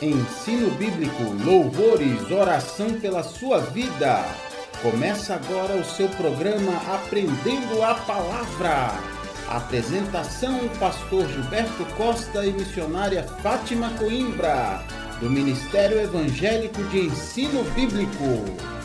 Ensino bíblico, louvores, oração pela sua vida. Começa agora o seu programa Aprendendo a Palavra. Apresentação: Pastor Gilberto Costa e missionária Fátima Coimbra, do Ministério Evangélico de Ensino Bíblico.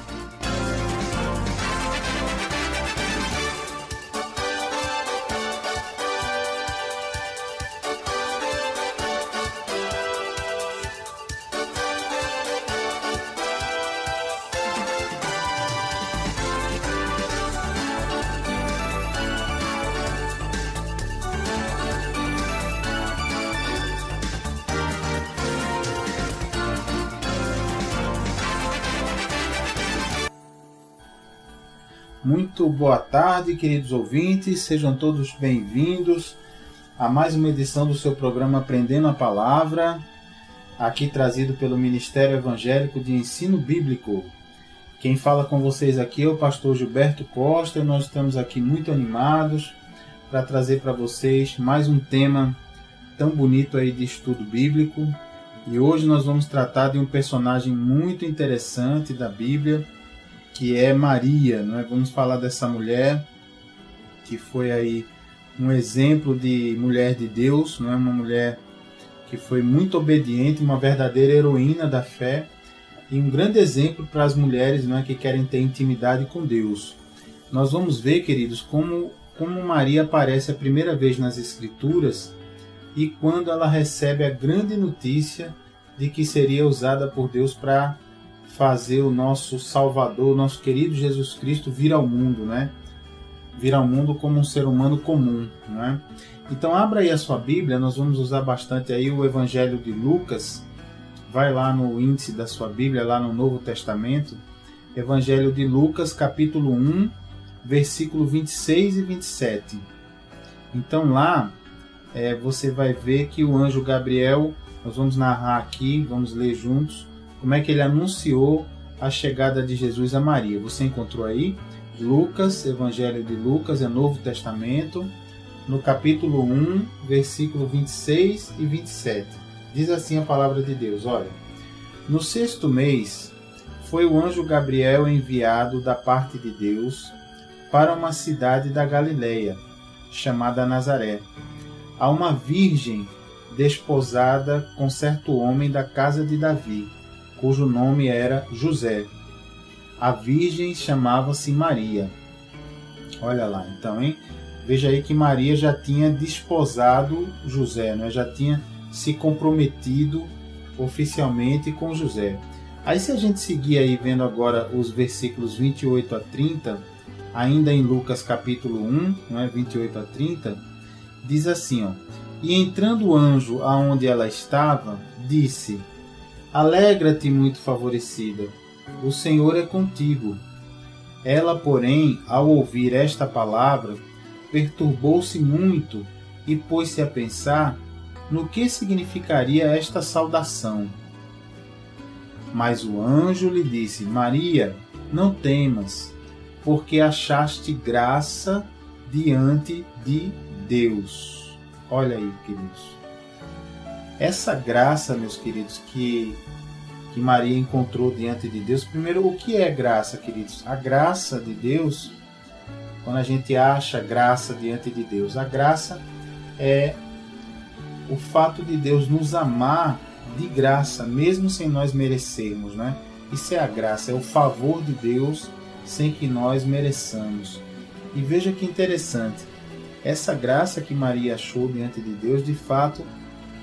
Muito boa tarde, queridos ouvintes, sejam todos bem-vindos a mais uma edição do seu programa Aprendendo a Palavra, aqui trazido pelo Ministério Evangélico de Ensino Bíblico. Quem fala com vocês aqui é o pastor Gilberto Costa e nós estamos aqui muito animados para trazer para vocês mais um tema tão bonito aí de estudo bíblico. E hoje nós vamos tratar de um personagem muito interessante da Bíblia, que é Maria, não é? Vamos falar dessa mulher que foi aí um exemplo de mulher de Deus, não é? Uma mulher que foi muito obediente, uma verdadeira heroína da fé e um grande exemplo para as mulheres, não é? Que querem ter intimidade com Deus. Nós vamos ver, queridos, como Maria aparece a primeira vez nas Escrituras e quando ela recebe a grande notícia de que seria usada por Deus para fazer o nosso Salvador, o nosso querido Jesus Cristo vir ao mundo, né? Vir ao mundo como um ser humano comum, né? Então abra aí a sua Bíblia, nós vamos usar bastante aí o Evangelho de Lucas. Vai lá no índice da sua Bíblia, lá no Novo Testamento, Evangelho de Lucas, capítulo 1, versículo 26 e 27. Então lá você vai ver que o anjo Gabriel, nós vamos narrar aqui, vamos ler juntos, como é que ele anunciou a chegada de Jesus a Maria. Você encontrou aí? Lucas, Evangelho de Lucas, é Novo Testamento, no capítulo 1, versículo 26 e 27. Diz assim a palavra de Deus, olha: No 6º mês, foi o anjo Gabriel enviado da parte de Deus para uma cidade da Galileia, chamada Nazaré, a uma virgem desposada com certo homem da casa de Davi, cujo nome era José. A virgem chamava-se Maria. Olha lá, então, hein? Veja aí que Maria já tinha desposado José, né? Já tinha se comprometido oficialmente com José. Aí se a gente seguir aí vendo agora os versículos 28 a 30, ainda em Lucas capítulo 1, não é? 28 a 30, diz assim, ó: E entrando o anjo aonde ela estava, disse: Alegra-te, muito favorecida, o Senhor é contigo. Ela, porém, ao ouvir esta palavra, perturbou-se muito e pôs-se a pensar no que significaria esta saudação. Mas o anjo lhe disse: Maria, não temas, porque achaste graça diante de Deus. Olha aí, queridos. Essa graça, meus queridos, que Maria encontrou diante de Deus. Primeiro, o que é graça, queridos? A graça de Deus, quando a gente acha graça diante de Deus, a graça é o fato de Deus nos amar de graça, mesmo sem nós merecermos, né? Isso é a graça, é o favor de Deus sem que nós mereçamos. E veja que interessante, essa graça que Maria achou diante de Deus, de fato,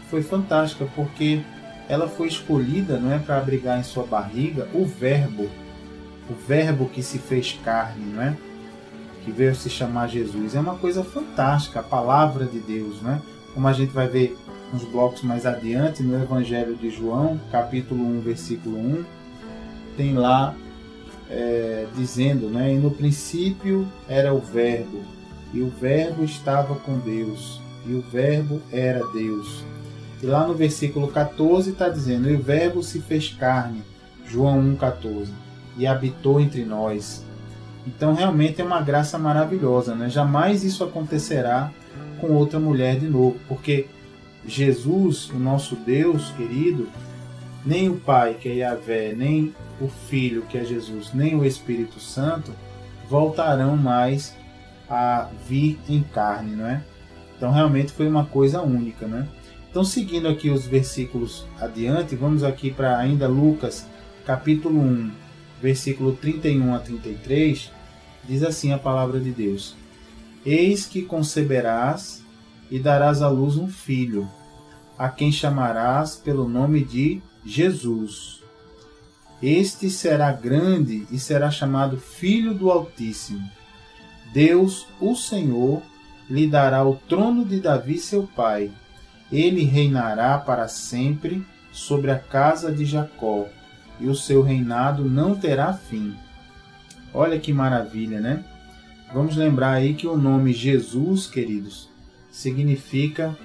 foi fantástica, porque ela foi escolhida, não é, para abrigar em sua barriga o verbo que se fez carne, não é? Que veio se chamar Jesus. É uma coisa fantástica, a palavra de Deus, não é? Como a gente vai ver uns blocos mais adiante, no Evangelho de João, capítulo 1, versículo 1, tem lá dizendo, né? E no princípio era o verbo, e o verbo estava com Deus, e o verbo era Deus. E lá no versículo 14 está dizendo: E o verbo se fez carne, João 1,14, e habitou entre nós. Então realmente é uma graça maravilhosa, né? Jamais isso acontecerá com outra mulher de novo, porque Jesus, o nosso Deus querido, nem o Pai, que é Yahvé, nem o Filho, que é Jesus, nem o Espírito Santo voltarão mais a vir em carne, não é? Então realmente foi uma coisa única, né? Então, seguindo aqui os versículos adiante, vamos aqui para ainda Lucas, capítulo 1, versículo 31 a 33, diz assim a palavra de Deus: Eis que conceberás e darás à luz um filho, a quem chamarás pelo nome de Jesus. Este será grande e será chamado Filho do Altíssimo. Deus, o Senhor, lhe dará o trono de Davi, seu pai. Ele reinará para sempre sobre a casa de Jacó, e o seu reinado não terá fim. Olha que maravilha, né? Vamos lembrar aí que o nome Jesus, queridos, significa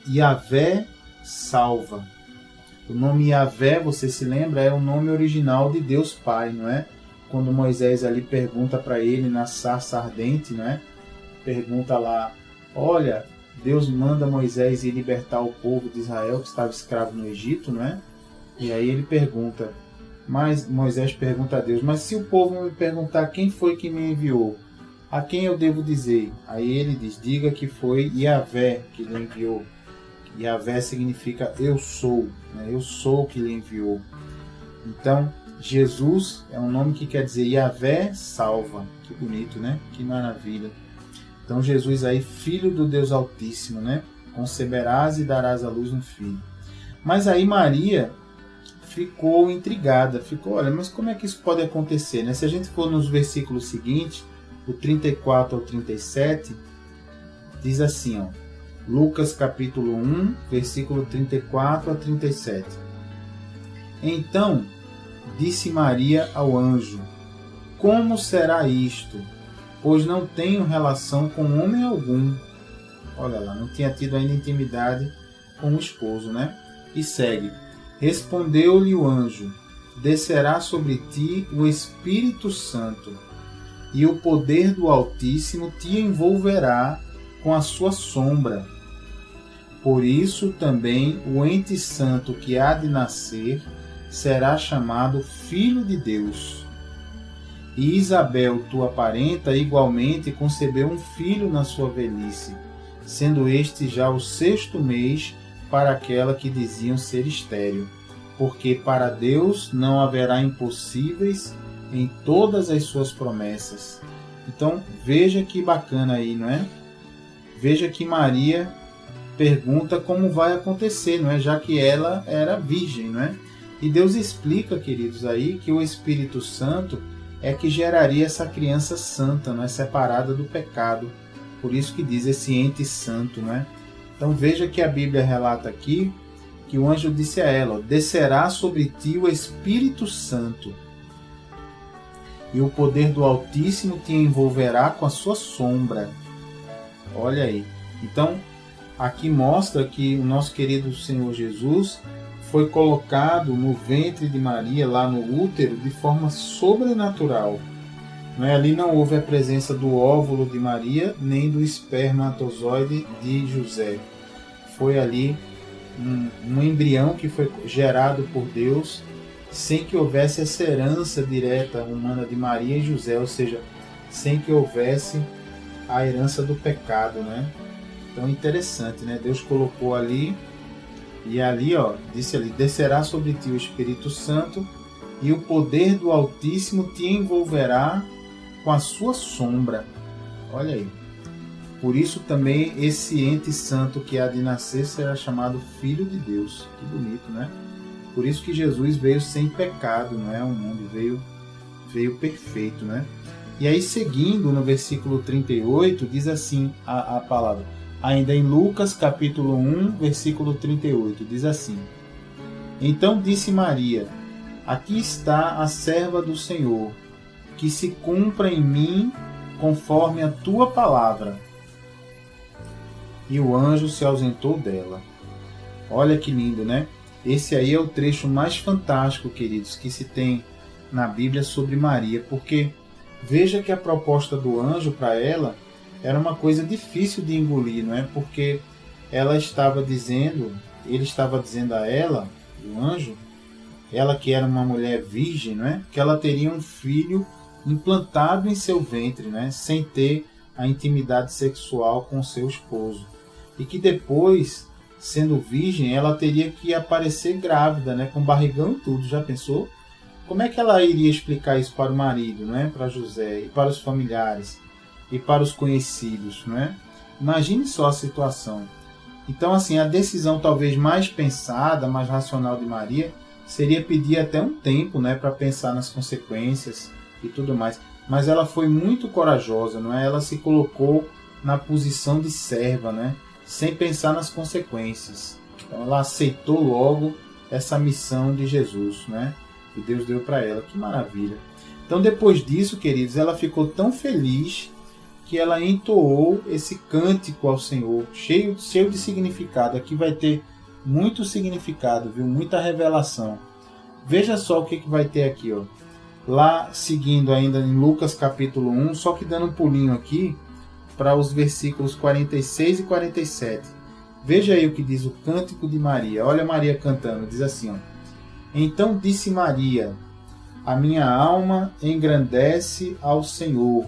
Yahvé salva. O nome Yahvé, você se lembra, é o nome original de Deus Pai, não é? Quando Moisés ali pergunta para ele na sarça ardente, não é? Pergunta lá, olha, Deus manda Moisés ir libertar o povo de Israel que estava escravo no Egito, não é? E aí ele pergunta, mas Moisés pergunta a Deus, mas se o povo me perguntar quem foi que me enviou, a quem eu devo dizer? Aí ele diz, diga que foi Yahvé que lhe enviou. Yahvé significa eu sou, né? Eu sou que lhe enviou. Então, Jesus é um nome que quer dizer Yahvé salva. Que bonito, né? Que maravilha. Então Jesus aí, Filho do Deus Altíssimo, né? Conceberás e darás à luz um filho. Mas aí Maria ficou intrigada, olha, mas como é que isso pode acontecer, né? Se a gente for nos versículos seguintes, o 34 ao 37, diz assim, ó, Lucas capítulo 1, versículo 34 a 37. Então disse Maria ao anjo, como será isto? Pois não tenho relação com homem algum. Olha lá, não tinha tido ainda intimidade com o esposo, né? E segue. Respondeu-lhe o anjo, descerá sobre ti o Espírito Santo, e o poder do Altíssimo te envolverá com a sua sombra. Por isso também o ente santo que há de nascer será chamado Filho de Deus. E Isabel, tua parenta, igualmente concebeu um filho na sua velhice, sendo este já o 6º mês para aquela que diziam ser estéril, porque para Deus não haverá impossíveis em todas as suas promessas. Então, veja que bacana aí, não é? Veja que Maria pergunta como vai acontecer, não é? Já que ela era virgem, não é? E Deus explica, queridos, aí que o Espírito Santo é que geraria essa criança santa, não é? Separada do pecado. Por isso que diz esse ente santo, não é? Então veja que a Bíblia relata aqui que o anjo disse a ela, descerá sobre ti o Espírito Santo, e o poder do Altíssimo te envolverá com a sua sombra. Olha aí. Então, aqui mostra que o nosso querido Senhor Jesus foi colocado no ventre de Maria, lá no útero, de forma sobrenatural. Não é? Ali não houve a presença do óvulo de Maria, nem do espermatozoide de José. Foi ali um embrião que foi gerado por Deus, sem que houvesse essa herança direta humana de Maria e José, ou seja, sem que houvesse a herança do pecado, né? Então interessante, né? Deus colocou ali, e ali, ó, disse ali, descerá sobre ti o Espírito Santo, e o poder do Altíssimo te envolverá com a sua sombra. Olha aí. Por isso também esse ente santo que há de nascer será chamado Filho de Deus. Que bonito, né? Por isso que Jesus veio sem pecado, não é? O mundo veio perfeito, né? E aí, seguindo no versículo 38, diz assim a palavra. Ainda em Lucas, capítulo 1, versículo 38, diz assim. Então disse Maria, aqui está a serva do Senhor, que se cumpra em mim conforme a tua palavra. E o anjo se ausentou dela. Olha que lindo, né? Esse aí é o trecho mais fantástico, queridos, que se tem na Bíblia sobre Maria, porque veja que a proposta do anjo para ela era uma coisa difícil de engolir, não é? Porque ele estava dizendo a ela, o anjo, ela que era uma mulher virgem, não é? Que ela teria um filho implantado em seu ventre, né? Sem ter a intimidade sexual com seu esposo. E que depois, sendo virgem, ela teria que aparecer grávida, né? Com barrigão e tudo. Já pensou? Como é que ela iria explicar isso para o marido, não é? Para José, e para os familiares, e para os conhecidos, não é? Imagine só a situação. Então, assim, a decisão talvez mais pensada, mais racional de Maria, seria pedir até um tempo, né? Para pensar nas consequências e tudo mais. Mas ela foi muito corajosa, não é? Ela se colocou na posição de serva, né? Sem pensar nas consequências. Então, ela aceitou logo essa missão de Jesus, né? Que Deus deu para ela. Que maravilha! Então, depois disso, queridos, ela ficou tão feliz que ela entoou esse cântico ao Senhor, cheio de significado. Aqui vai ter muito significado, viu? Muita revelação. Veja só o que vai ter aqui, ó. Lá, seguindo ainda em Lucas capítulo 1, só que dando um pulinho aqui para os versículos 46 e 47. Veja aí o que diz o cântico de Maria. Olha Maria cantando, diz assim, ó. Então disse Maria, a minha alma engrandece ao Senhor,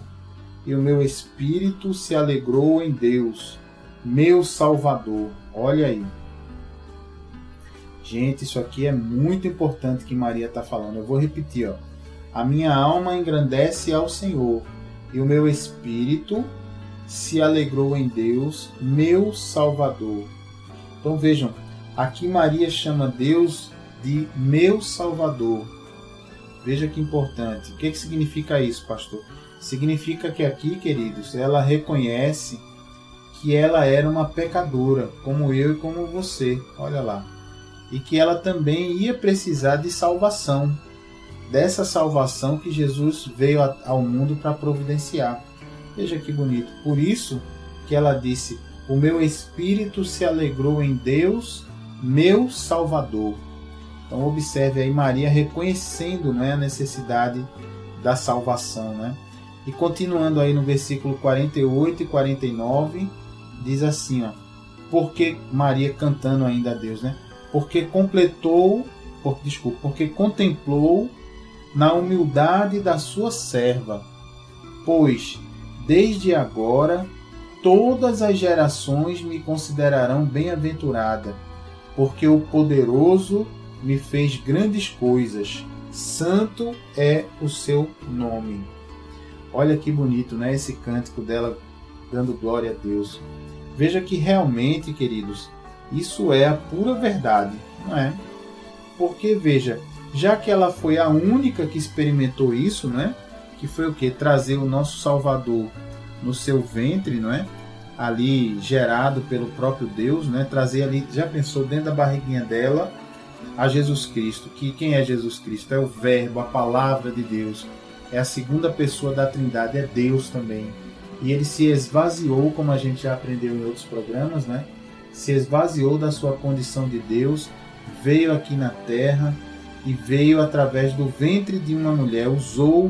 e o meu espírito se alegrou em Deus, meu Salvador. Olha aí. Gente, isso aqui é muito importante que Maria está falando. Eu vou repetir, ó. A minha alma engrandece ao Senhor, e o meu espírito se alegrou em Deus, meu Salvador. Então vejam, aqui Maria chama Deus de meu Salvador. Veja que importante. O que significa isso, pastor? Significa que aqui, queridos, ela reconhece que ela era uma pecadora, como eu e como você. Olha lá. E que ela também ia precisar de salvação. Dessa salvação que Jesus veio ao mundo para providenciar. Veja que bonito. Por isso que ela disse, o meu espírito se alegrou em Deus, meu Salvador. Então observe aí Maria reconhecendo, né, a necessidade da salvação, né? E continuando aí no versículo 48 e 49, diz assim, ó, porque Maria cantando ainda a Deus, né? Porque contemplou na humildade da sua serva, pois desde agora todas as gerações me considerarão bem-aventurada, porque o poderoso me fez grandes coisas, santo é o seu nome. Olha que bonito, né? Esse cântico dela dando glória a Deus. Veja que realmente, queridos, isso é a pura verdade, não é? Porque, veja, já que ela foi a única que experimentou isso, né? Que foi o quê? Trazer o nosso Salvador no seu ventre, não é? Ali gerado pelo próprio Deus, né? Trazer ali, já pensou, dentro da barriguinha dela, a Jesus Cristo. Que quem é Jesus Cristo? É o Verbo, a palavra de Deus. É a segunda pessoa da Trindade, é Deus também. E ele se esvaziou, como a gente já aprendeu em outros programas, né? Se esvaziou da sua condição de Deus, veio aqui na terra e veio através do ventre de uma mulher, usou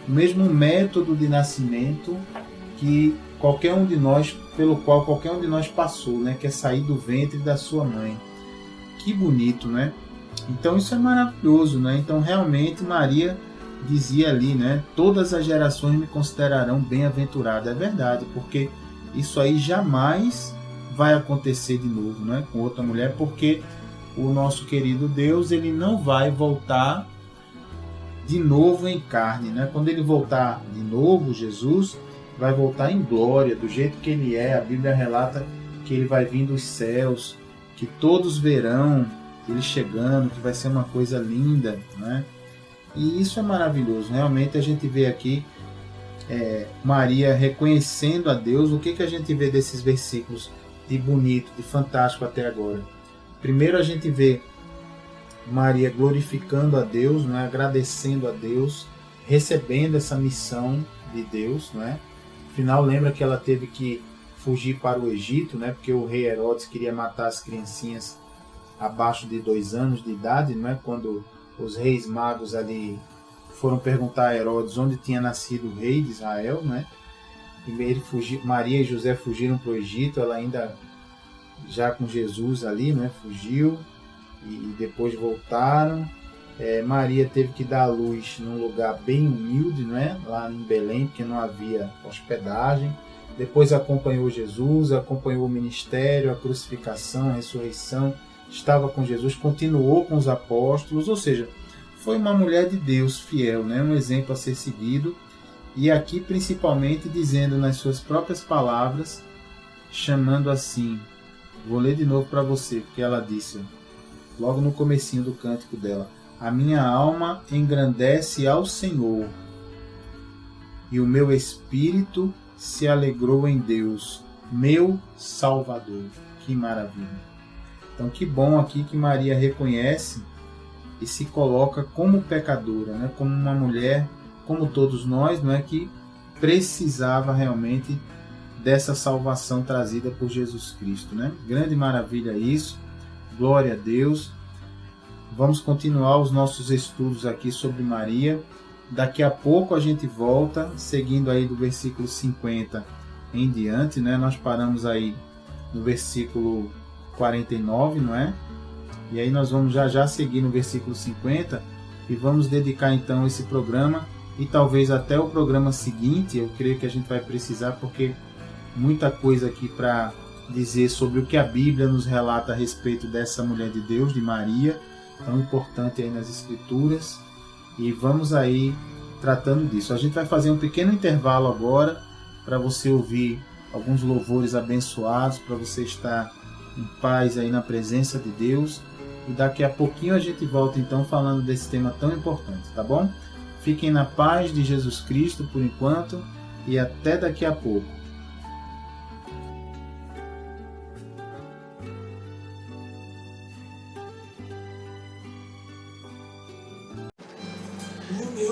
o mesmo método de nascimento que qualquer um de nós, pelo qual qualquer um de nós passou, né? Que é sair do ventre da sua mãe. Que bonito, né? Então isso é maravilhoso, né? Então realmente Maria dizia ali, né? Todas as gerações me considerarão bem-aventurada. É verdade, porque isso aí jamais vai acontecer de novo, né? Com outra mulher, porque o nosso querido Deus, ele não vai voltar de novo em carne, né? Quando ele voltar de novo, Jesus vai voltar em glória, do jeito que ele é. A Bíblia relata que ele vai vir dos céus, que todos verão ele chegando, que vai ser uma coisa linda, né? E isso é maravilhoso. Realmente a gente vê aqui Maria reconhecendo a Deus. O que a gente vê desses versículos de bonito, de fantástico até agora? Primeiro a gente vê Maria glorificando a Deus, né? Agradecendo a Deus, recebendo essa missão de Deus, né? Afinal, lembra que ela teve que fugir para o Egito, né? Porque o rei Herodes queria matar as criancinhas abaixo de 2 anos de idade, né? Quando os reis magos ali foram perguntar a Herodes onde tinha nascido o rei de Israel, né? E Maria e José fugiram para o Egito, ela ainda já com Jesus ali, né? Fugiu e depois voltaram. Maria teve que dar à luz num lugar bem humilde, não é? Lá em Belém, porque não havia hospedagem. Depois acompanhou Jesus, acompanhou o ministério, a crucificação, a ressurreição, estava com Jesus, continuou com os apóstolos, ou seja, foi uma mulher de Deus fiel, né? Um exemplo a ser seguido. E aqui principalmente dizendo nas suas próprias palavras, chamando assim, vou ler de novo para você, porque ela disse, logo no comecinho do cântico dela, a minha alma engrandece ao Senhor, e o meu espírito se alegrou em Deus, meu Salvador. Que maravilha! Então, que bom aqui que Maria reconhece e se coloca como pecadora, né? Como uma mulher, como todos nós, não é, que precisava realmente dessa salvação trazida por Jesus Cristo, né? Grande maravilha isso, glória a Deus. Vamos continuar os nossos estudos aqui sobre Maria. Daqui a pouco a gente volta, seguindo aí do versículo 50 em diante, né? Nós paramos aí no versículo 49, não é? E aí nós vamos já seguir no versículo 50 e vamos dedicar então esse programa e talvez até o programa seguinte, eu creio que a gente vai precisar, porque muita coisa aqui para dizer sobre o que a Bíblia nos relata a respeito dessa mulher de Deus, de Maria, tão importante aí nas Escrituras, e vamos aí tratando disso. A gente vai fazer um pequeno intervalo agora para você ouvir alguns louvores abençoados, para você estar em paz aí na presença de Deus, e daqui a pouquinho a gente volta então falando desse tema tão importante, tá bom? Fiquem na paz de Jesus Cristo por enquanto e até daqui a pouco.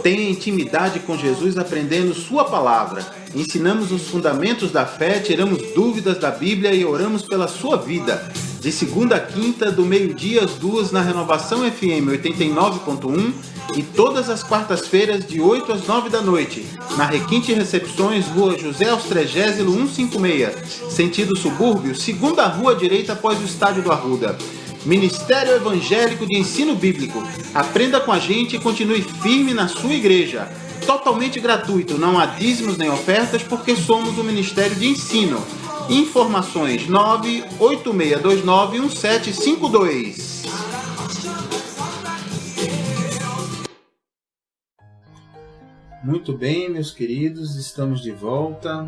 Tenha intimidade com Jesus aprendendo Sua palavra. Ensinamos os fundamentos da fé, tiramos dúvidas da Bíblia e oramos pela sua vida. De segunda a quinta, do meio-dia às 2 na Renovação FM 89.1 e todas as quartas-feiras de 8 às 9 da noite, na Requinte Recepções, Rua José Austrégésilo 156, sentido subúrbio, segunda rua direita após o Estádio do Arruda. Ministério Evangélico de Ensino Bíblico. Aprenda com a gente e continue firme na sua igreja. Totalmente gratuito, não há dízimos nem ofertas, porque somos um ministério de ensino. Informações 986291752. Muito bem, meus queridos, estamos de volta.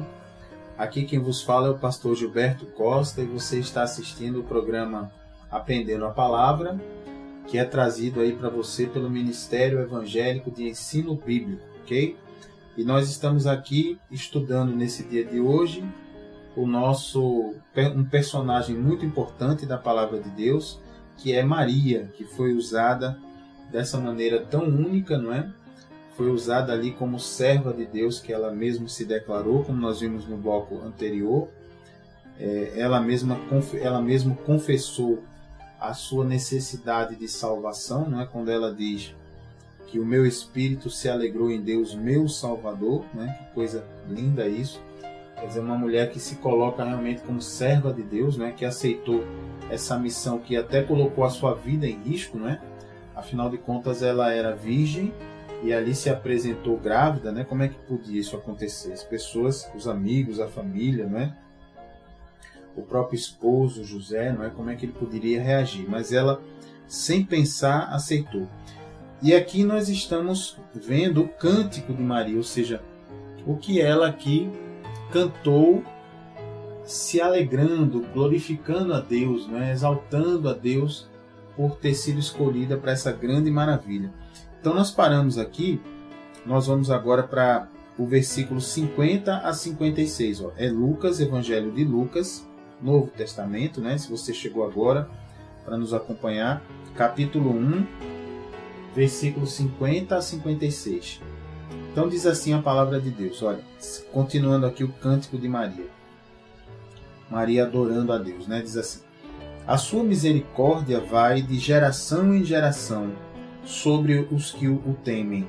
Aqui quem vos fala é o pastor Gilberto Costa e você está assistindo o programa Aprendendo a Palavra, que é trazido aí para você pelo Ministério Evangélico de Ensino Bíblico, ok? E nós estamos aqui estudando nesse dia de hoje um personagem muito importante da Palavra de Deus, que é Maria, que foi usada dessa maneira tão única, não é? Foi usada ali como serva de Deus, que ela mesma se declarou, como nós vimos no bloco anterior. Ela mesma confessou a sua necessidade de salvação, né? Quando ela diz que o meu espírito se alegrou em Deus, meu Salvador, né? Que coisa linda isso. Quer dizer, uma mulher que se coloca realmente como serva de Deus, né? Que aceitou essa missão, que até colocou a sua vida em risco, né? Afinal de contas, ela era virgem e ali se apresentou grávida, né? Como é que podia isso acontecer? As pessoas, os amigos, a família, né? O próprio esposo, José, não é? Como é que ele poderia reagir? Mas ela, sem pensar, aceitou. E aqui nós estamos vendo o cântico de Maria, ou seja, o que ela aqui cantou, se alegrando, glorificando a Deus, não é? Exaltando a Deus por ter sido escolhida para essa grande maravilha. Então nós paramos aqui, nós vamos agora para o versículo 50 a 56. Ó. É Lucas, Evangelho de Lucas, Novo Testamento, né? Se você chegou agora para nos acompanhar, capítulo 1, versículo 50 a 56. Então diz assim a palavra de Deus, olha, continuando aqui o cântico de Maria. Maria adorando a Deus, né? Diz assim: a sua misericórdia vai de geração em geração sobre os que o temem.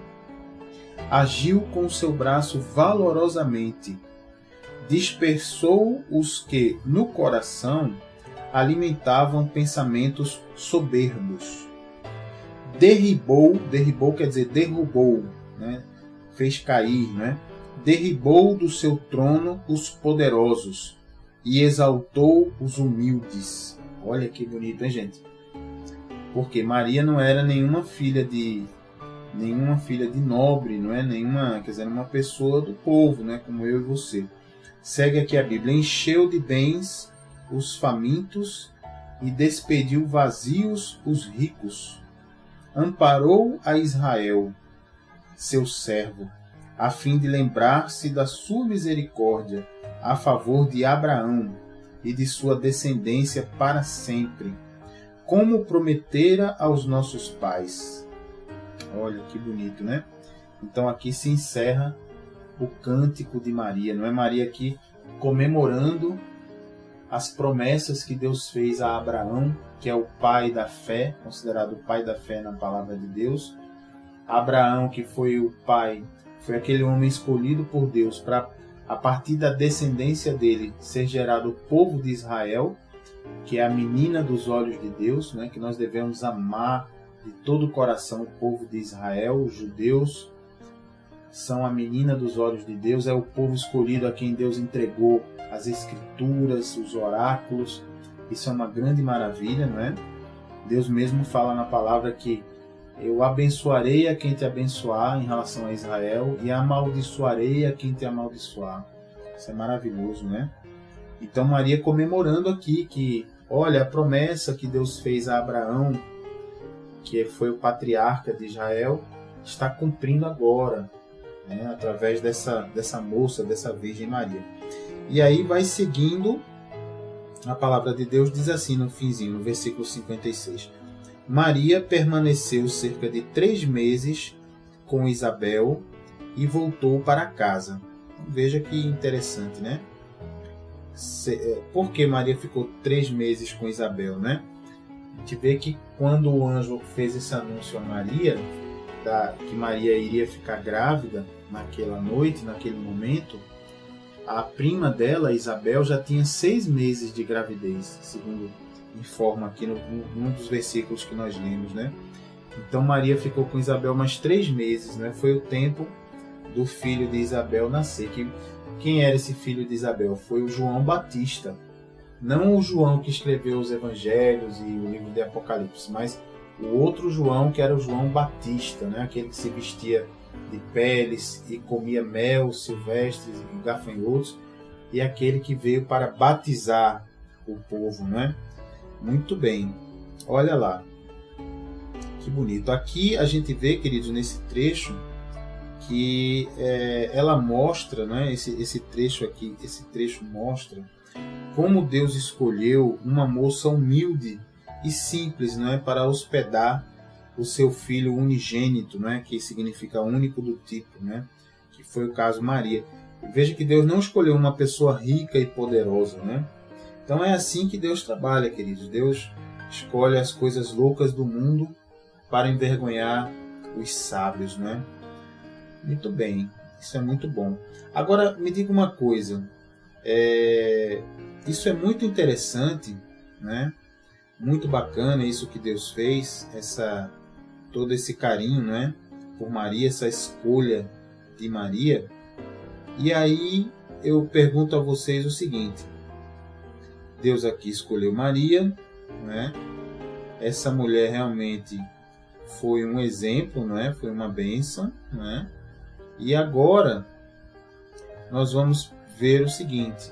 Agiu com o seu braço valorosamente, dispersou os que no coração alimentavam pensamentos soberbos. Derribou quer dizer derrubou, né? Fez cair, né? Derribou do seu trono os poderosos e exaltou os humildes. Olha que bonito, hein, gente? Porque Maria não era nenhuma filha de nobre, não é? Quer dizer, uma pessoa do povo, né? Como eu e você. Segue aqui a Bíblia. Encheu de bens os famintos e despediu vazios os ricos. Amparou a Israel, seu servo, a fim de lembrar-se da sua misericórdia a favor de Abraão e de sua descendência para sempre, como prometera aos nossos pais. Olha que bonito, né? Então aqui se encerra o cântico de Maria, não é? Maria aqui comemorando as promessas que Deus fez a Abraão, que é o pai da fé, considerado o pai da fé na palavra de Deus. Abraão, que foi o pai, foi aquele homem escolhido por Deus para, a partir da descendência dele, ser gerado o povo de Israel, que é a menina dos olhos de Deus, né? Que nós devemos amar de todo o coração o povo de Israel. Os judeus são a menina dos olhos de Deus, é o povo escolhido a quem Deus entregou as escrituras, os oráculos. Isso é uma grande maravilha, não é? Deus mesmo fala na palavra que eu abençoarei a quem te abençoar em relação a Israel e amaldiçoarei a quem te amaldiçoar. Isso é maravilhoso, né? Então Maria comemorando aqui que, olha, a promessa que Deus fez a Abraão, que foi o patriarca de Israel, está cumprindo agora, né? Através dessa moça, dessa Virgem Maria. E aí vai seguindo, a palavra de Deus diz assim no finzinho, no versículo 56. Maria permaneceu cerca de 3 meses com Isabel e voltou para casa. Veja que interessante, né? Por que Maria ficou 3 meses com Isabel, né? A gente vê que quando o anjo fez esse anúncio a Maria, que Maria iria ficar grávida naquela noite, naquele momento, a prima dela, Isabel, já tinha 6 meses de gravidez, segundo informa aqui num dos versículos que nós lemos, né? Então Maria ficou com Isabel mais 3 meses, né? Foi o tempo do filho de Isabel nascer. Quem era esse filho de Isabel? Foi o João Batista. Não o João que escreveu os evangelhos e o livro de Apocalipse, mas o outro João, que era o João Batista, né? Aquele que se vestia de peles e comia mel silvestres e gafanhotos, e aquele que veio para batizar o povo, né? Muito bem, olha lá, que bonito. Aqui a gente vê, queridos, nesse trecho, que ela mostra, né? Esse trecho aqui, esse trecho mostra como Deus escolheu uma moça humilde e simples, né? Para hospedar o seu filho unigênito, né? Que significa único do tipo, né? Que foi o caso Maria. Veja que Deus não escolheu uma pessoa rica e poderosa, né? Então é assim que Deus trabalha, queridos. Deus escolhe as coisas loucas do mundo para envergonhar os sábios, né? Muito bem, isso é muito bom. Agora, me diga uma coisa. Isso é muito interessante, né? Muito bacana isso que Deus fez, todo esse carinho, né? Por Maria, essa escolha de Maria. E aí eu pergunto a vocês o seguinte. Deus aqui escolheu Maria, né? Essa mulher realmente foi um exemplo, né? Foi uma bênção, né? E agora nós vamos ver o seguinte.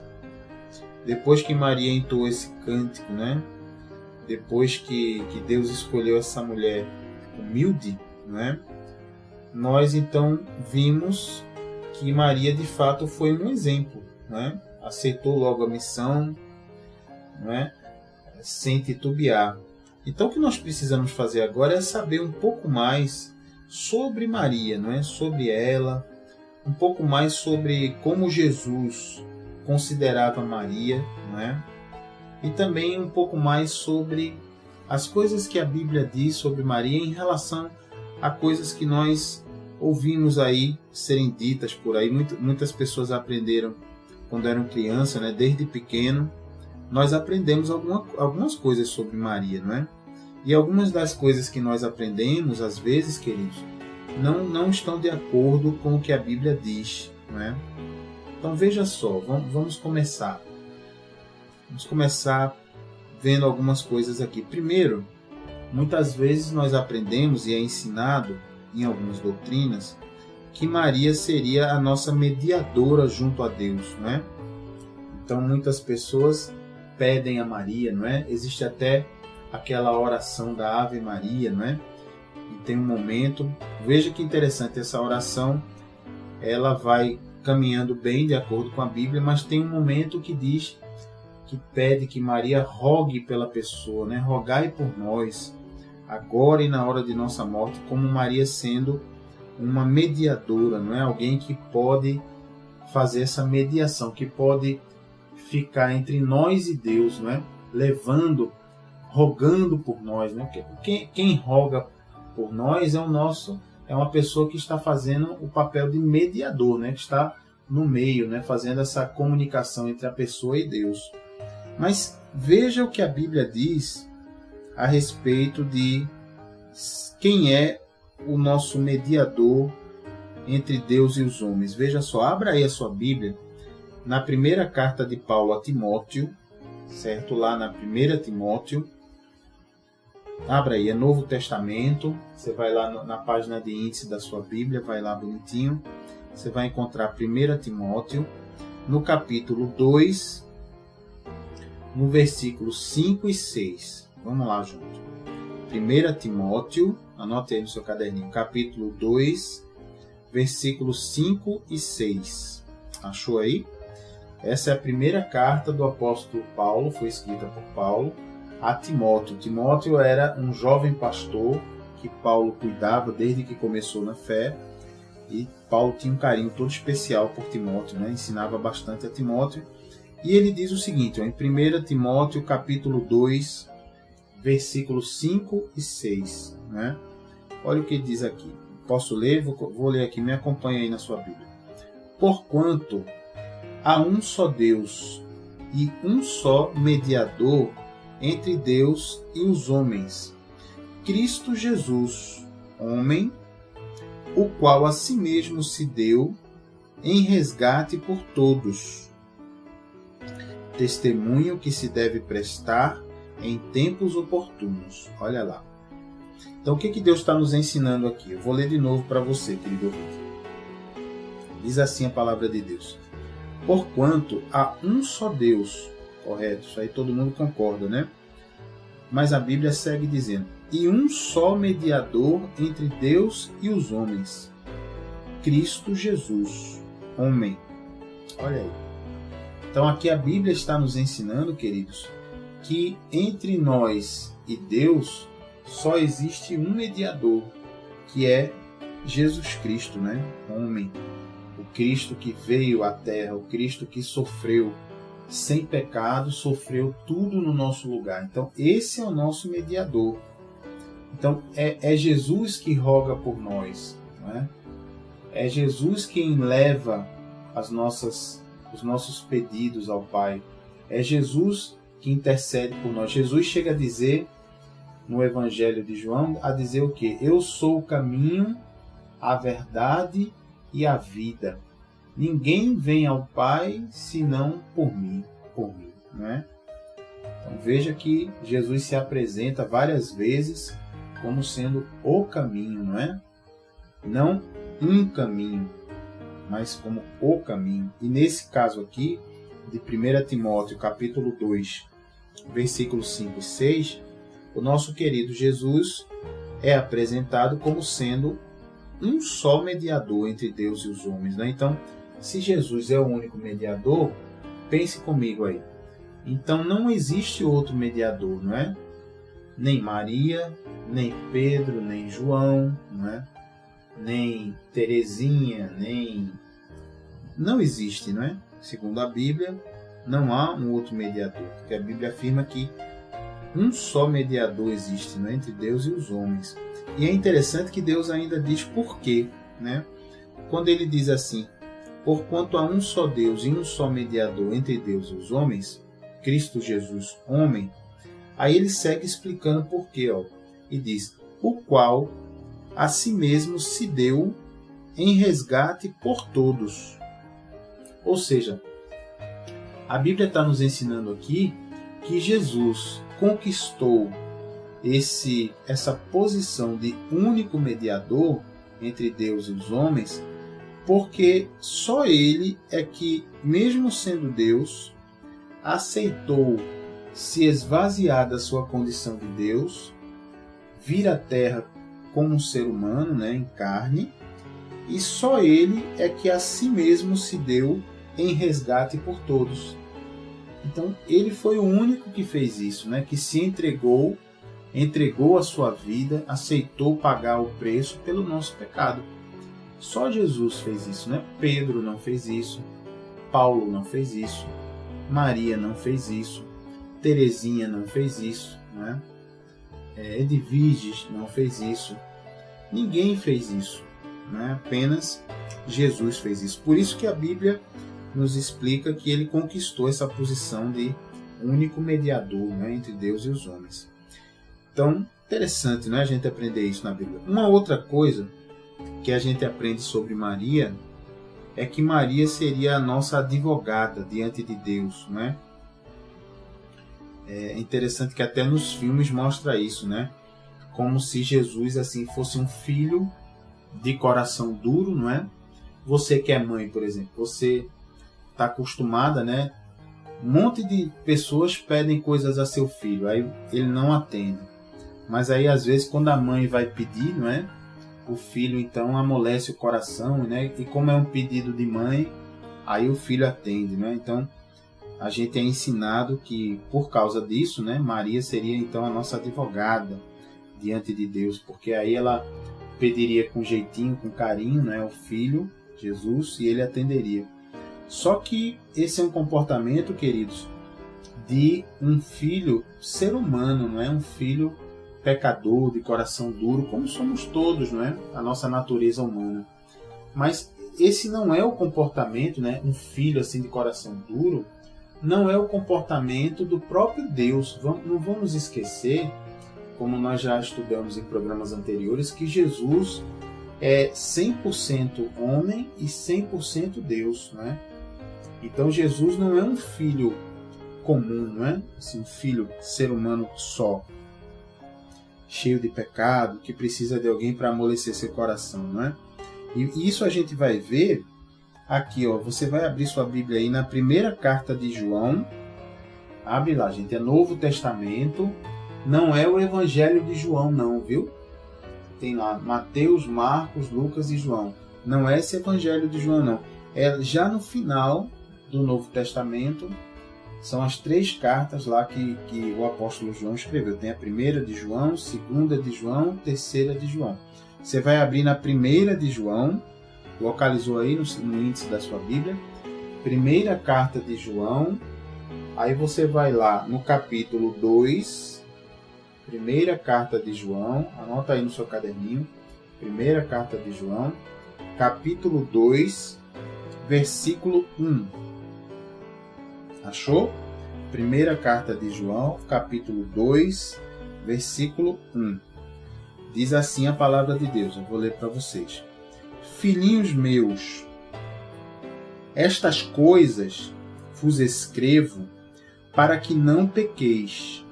Depois que Maria entoou esse cântico, né? Depois que Deus escolheu essa mulher humilde, né? Nós então vimos que Maria de fato foi um exemplo, né? Aceitou logo a missão, não é? Sem titubear. Então o que nós precisamos fazer agora é saber um pouco mais sobre Maria, não é? Sobre ela, um pouco mais sobre como Jesus considerava Maria, não é? E também um pouco mais sobre as coisas que a Bíblia diz sobre Maria em relação a coisas que nós ouvimos aí serem ditas por aí. Muitas pessoas aprenderam quando eram crianças, né? Desde pequeno, nós aprendemos algumas coisas sobre Maria, não é? E algumas das coisas que nós aprendemos, às vezes, queridos, não estão de acordo com o que a Bíblia diz, não é? Então veja só, vamos começar. Vamos começar vendo algumas coisas aqui. Primeiro, muitas vezes nós aprendemos e é ensinado em algumas doutrinas que Maria seria a nossa mediadora junto a Deus, não é? Então muitas pessoas pedem a Maria, não é? Existe até aquela oração da Ave Maria, não é? E tem um momento, veja que interessante, essa oração, ela vai caminhando bem de acordo com a Bíblia, mas tem um momento que diz, que pede que Maria rogue pela pessoa, né? Rogai por nós, agora e na hora de nossa morte, como Maria sendo uma mediadora, não é? Alguém que pode fazer essa mediação, que pode ficar entre nós e Deus, não é? Rogando por nós, né? Quem roga por nós é uma pessoa que está fazendo o papel de mediador, né? Que está no meio, né? Fazendo essa comunicação entre a pessoa e Deus. Mas veja o que a Bíblia diz a respeito de quem é o nosso mediador entre Deus e os homens. Veja só, abra aí a sua Bíblia na primeira carta de Paulo a Timóteo, certo? Lá na 1 Timóteo. Abra aí, é Novo Testamento. Você vai lá na página de índice da sua Bíblia, vai lá bonitinho. Você vai encontrar 1 Timóteo, no capítulo 2, no versículo 5 e 6. Vamos lá junto. 1 Timóteo, anote aí no seu caderninho, capítulo 2, versículos 5 e 6. Achou aí? Essa é a primeira carta do apóstolo Paulo, foi escrita por Paulo a Timóteo. Timóteo era um jovem pastor que Paulo cuidava desde que começou na fé, e Paulo tinha um carinho todo especial por Timóteo, né? Ensinava bastante a Timóteo. E ele diz o seguinte, ó, em 1 Timóteo capítulo 2, versículos 5 e 6. Né? Olha o que ele diz aqui. Posso ler? Vou ler aqui, me acompanha aí na sua Bíblia. Porquanto há um só Deus e um só mediador entre Deus e os homens, Cristo Jesus, homem, o qual a si mesmo se deu em resgate por todos. Testemunho que se deve prestar em tempos oportunos. Olha lá. Então, o que Deus está nos ensinando aqui? Eu vou ler de novo para você, querido ouvinte. Diz assim a palavra de Deus. Porquanto há um só Deus. Correto, isso aí todo mundo concorda, né? Mas a Bíblia segue dizendo, e um só mediador entre Deus e os homens, Cristo Jesus, homem. Olha aí. Então aqui a Bíblia está nos ensinando, queridos, que entre nós e Deus só existe um mediador, que é Jesus Cristo, né? Homem. O Cristo que veio à Terra, o Cristo que sofreu sem pecado, sofreu tudo no nosso lugar. Então esse é o nosso mediador. Então é Jesus que roga por nós, né? É Jesus quem leva os nossos pedidos ao Pai. É Jesus que intercede por nós. Jesus chega a dizer no Evangelho de João, a dizer o quê? Eu sou o caminho, a verdade e a vida. Ninguém vem ao Pai senão por mim, né? Então veja que Jesus se apresenta várias vezes como sendo o caminho, não é? Não um caminho, mas como o caminho. E nesse caso aqui, de 1 Timóteo, capítulo 2, versículos 5 e 6, o nosso querido Jesus é apresentado como sendo um só mediador entre Deus e os homens, né? Então, se Jesus é o único mediador, pense comigo aí. Então não existe outro mediador, não é? Nem Maria, nem Pedro, nem João, não é? Nem Teresinha, nem... Não existe, não é? Segundo a Bíblia, não há um outro mediador, porque a Bíblia afirma que um só mediador existe, não é? Entre Deus e os homens. E é interessante que Deus ainda diz por quê, né? Quando ele diz assim, porquanto há um só Deus e um só mediador entre Deus e os homens, Cristo Jesus, homem, aí ele segue explicando por quê, ó, e diz: o qual a si mesmo se deu em resgate por todos. Ou seja, a Bíblia está nos ensinando aqui que Jesus conquistou essa posição de único mediador entre Deus e os homens, porque só ele é que, mesmo sendo Deus, aceitou se esvaziar da sua condição de Deus, vir à Terra como um ser humano, né, em carne, e só ele é que a si mesmo se deu em resgate por todos. Então, ele foi o único que fez isso, né, que se entregou a sua vida, aceitou pagar o preço pelo nosso pecado. Só Jesus fez isso, né? Pedro não fez isso, Paulo não fez isso, Maria não fez isso, Teresinha não fez isso, né? Edviges não fez isso. Ninguém fez isso, né? Apenas Jesus fez isso. Por isso que a Bíblia nos explica que ele conquistou essa posição de único mediador, né, entre Deus e os homens. Então, interessante, né, a gente aprender isso na Bíblia. Uma outra coisa que a gente aprende sobre Maria é que Maria seria a nossa advogada diante de Deus, né? É interessante que até nos filmes mostra isso, né? Como se Jesus assim fosse um filho de coração duro, não é? Você que é mãe, por exemplo, você está acostumada, né? Um monte de pessoas pedem coisas a seu filho, aí ele não atende. Mas aí às vezes quando a mãe vai pedir, não é? O filho então amolece o coração, né? E como é um pedido de mãe, aí o filho atende, né? Então a gente é ensinado que por causa disso, né? Maria seria então a nossa advogada diante de Deus, porque aí ela pediria com jeitinho, com carinho, né? O filho Jesus, e ele atenderia. Só que esse é um comportamento, queridos, de um filho ser humano, não é? Um filho pecador, de coração duro, como somos todos, não é? A nossa natureza humana. Mas esse não é o comportamento, né? Um filho assim de coração duro, não é o comportamento do próprio Deus. Não vamos esquecer, como nós já estudamos em programas anteriores, que Jesus é 100% homem e 100% Deus, não é? Então Jesus não é um filho comum, não é? Assim, um filho, ser humano só, cheio de pecado, que precisa de alguém para amolecer seu coração, não é? E isso a gente vai ver aqui, ó. Você vai abrir sua Bíblia aí na primeira carta de João. Abre lá, gente. É Novo Testamento. Não é o Evangelho de João, não, viu? Tem lá Mateus, Marcos, Lucas e João. Não é esse Evangelho de João, não. É já no final do Novo Testamento. São as 3 cartas lá que o apóstolo João escreveu. Tem a primeira de João, segunda de João, terceira de João. Você vai abrir na primeira de João, localizou aí no índice da sua Bíblia, primeira carta de João, aí você vai lá no capítulo 2, primeira carta de João, anota aí no seu caderninho, primeira carta de João, capítulo 2, versículo 1. Achou? Primeira carta de João, capítulo 2, versículo 1. Diz assim a palavra de Deus, eu vou ler para vocês. Filhinhos meus, estas coisas vos escrevo para que não pequeis.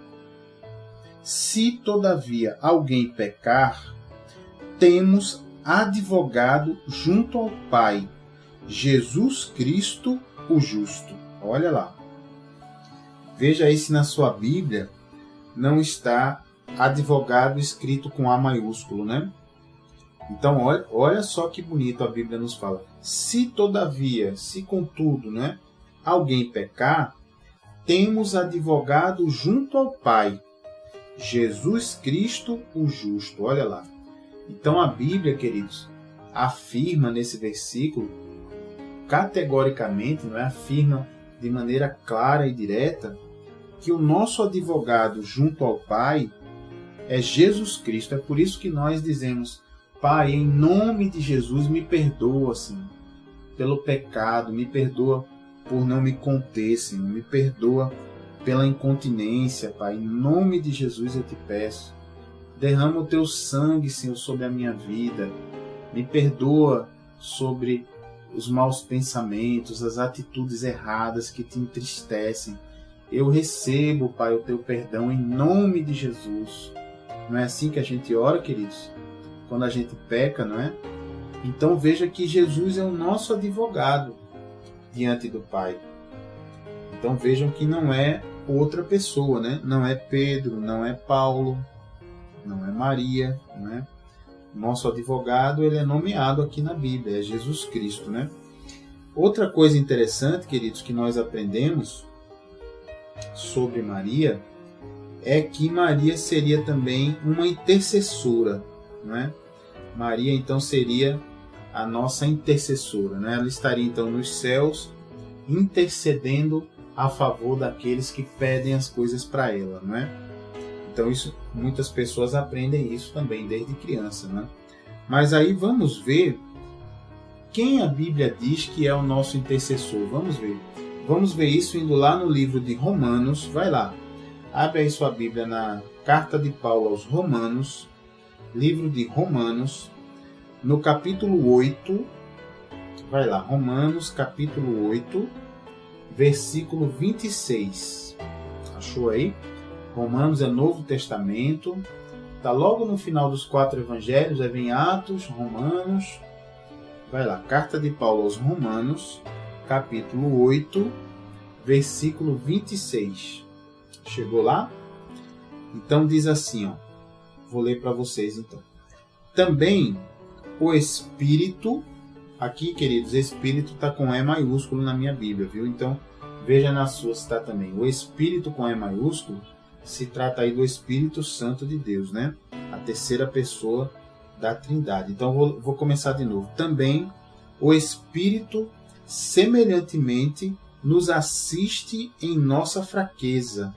Se, todavia, alguém pecar, temos advogado junto ao Pai, Jesus Cristo, o justo. Olha lá. Veja aí se na sua Bíblia não está advogado escrito com A maiúsculo, né? Então, olha só que bonito a Bíblia nos fala. Se todavia, se contudo, né, alguém pecar, temos advogado junto ao Pai, Jesus Cristo, o justo. Olha lá. Então a Bíblia, queridos, afirma nesse versículo, categoricamente, não é? Afirma de maneira clara e direta, que o nosso advogado junto ao Pai é Jesus Cristo. É por isso que nós dizemos: Pai, em nome de Jesus, me perdoa, Senhor, pelo pecado, me perdoa por não me conter, Senhor, me perdoa pela incontinência, Pai. Em nome de Jesus eu te peço. Derrama o teu sangue, Senhor, sobre a minha vida. Me perdoa sobre os maus pensamentos, as atitudes erradas que te entristecem. Eu recebo, Pai, o teu perdão em nome de Jesus. Não é assim que a gente ora, queridos? Quando a gente peca, não é? Então veja que Jesus é o nosso advogado diante do Pai. Então vejam que não é outra pessoa, né? Não é Pedro, não é Paulo, não é Maria, né? Nosso advogado, ele é nomeado aqui na Bíblia, é Jesus Cristo, né? Outra coisa interessante, queridos, que nós aprendemos sobre Maria é que Maria seria também uma intercessora, né? Maria, então, seria a nossa intercessora, né? Ela estaria, então, nos céus intercedendo a favor daqueles que pedem as coisas para ela, não é? Então, isso, muitas pessoas aprendem isso também desde criança, né? Mas aí vamos ver quem a Bíblia diz que é o nosso intercessor. Vamos ver. Vamos ver isso indo lá no livro de Romanos. Vai lá. Abre aí sua Bíblia na carta de Paulo aos Romanos, livro de Romanos, no capítulo 8. Vai lá, Romanos, capítulo 8, versículo 26. Achou aí? Romanos é Novo Testamento. Está logo no final dos 4 evangelhos. Aí vem Atos, Romanos. Vai lá, carta de Paulo aos Romanos, capítulo 8, versículo 26. Chegou lá? Então diz assim, ó. Vou ler para vocês então. Também o Espírito, aqui, queridos, Espírito está com E maiúsculo na minha Bíblia, viu? Então veja na sua se está também. O Espírito com E maiúsculo se trata aí do Espírito Santo de Deus, né? A terceira pessoa da Trindade. Então vou começar de novo. Também o Espírito semelhantemente nos assiste em nossa fraqueza,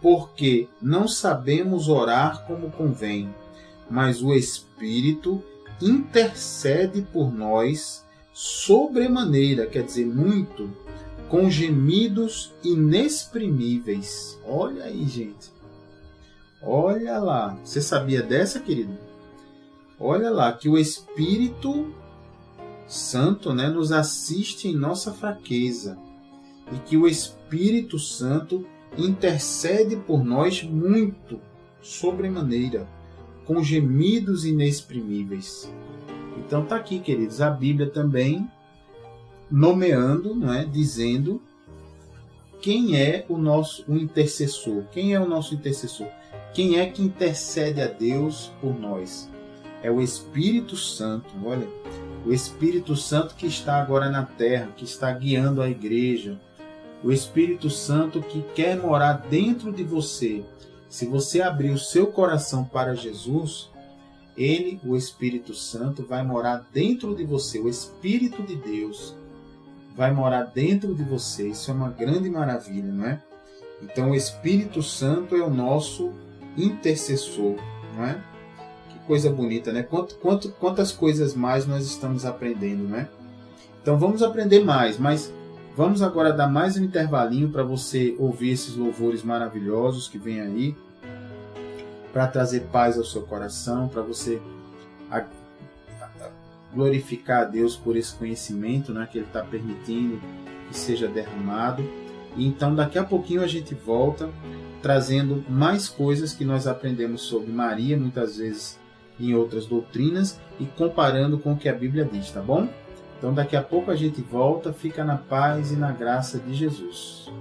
porque não sabemos orar como convém, mas o Espírito intercede por nós sobremaneira, quer dizer, muito, com gemidos inexprimíveis. Olha aí, gente. Olha lá. Você sabia dessa, querido? Olha lá, que o Espírito Santo, né, nos assiste em nossa fraqueza e que o Espírito Santo intercede por nós muito, sobremaneira, com gemidos inexprimíveis. Então tá aqui, queridos, a Bíblia também nomeando, não é, dizendo quem é o intercessor. Quem é o nosso intercessor? Quem é que intercede a Deus por nós? É o Espírito Santo, olha, o Espírito Santo que está agora na terra, que está guiando a igreja, o Espírito Santo que quer morar dentro de você. Se você abrir o seu coração para Jesus, ele, o Espírito Santo, vai morar dentro de você, o Espírito de Deus vai morar dentro de você. Isso é uma grande maravilha, não é? Então o Espírito Santo é o nosso intercessor, não é? Que coisa bonita, né? Quantas coisas mais nós estamos aprendendo, não é? Então vamos aprender mais, mas vamos agora dar mais um intervalinho para você ouvir esses louvores maravilhosos que vem aí, para trazer paz ao seu coração, para você glorificar a Deus por esse conhecimento, né, que Ele está permitindo que seja derramado. E então daqui a pouquinho a gente volta trazendo mais coisas que nós aprendemos sobre Maria, muitas vezes em outras doutrinas, e comparando com o que a Bíblia diz, tá bom? Então daqui a pouco a gente volta, fica na paz e na graça de Jesus.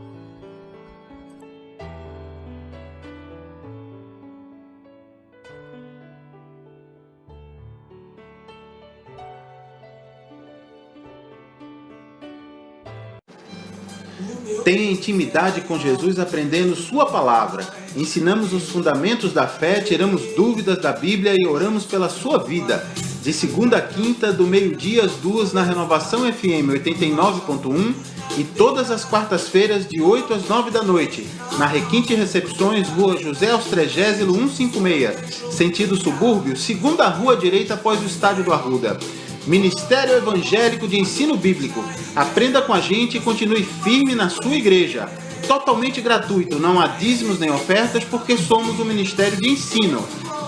Tenha intimidade com Jesus aprendendo sua palavra. Ensinamos os fundamentos da fé, tiramos dúvidas da Bíblia e oramos pela sua vida. De segunda a quinta, do meio-dia às 2 na Renovação FM 89.1 e todas as quartas-feiras de 8 às 9 da noite, na Requinte Recepções, Rua José Austrégésilo 156, sentido subúrbio, segunda rua direita após o Estádio do Arruda. Ministério Evangélico de Ensino Bíblico. Aprenda com a gente e continue firme na sua igreja. totalmente gratuito. Não há dízimos nem ofertas, porque somos um ministério de ensino.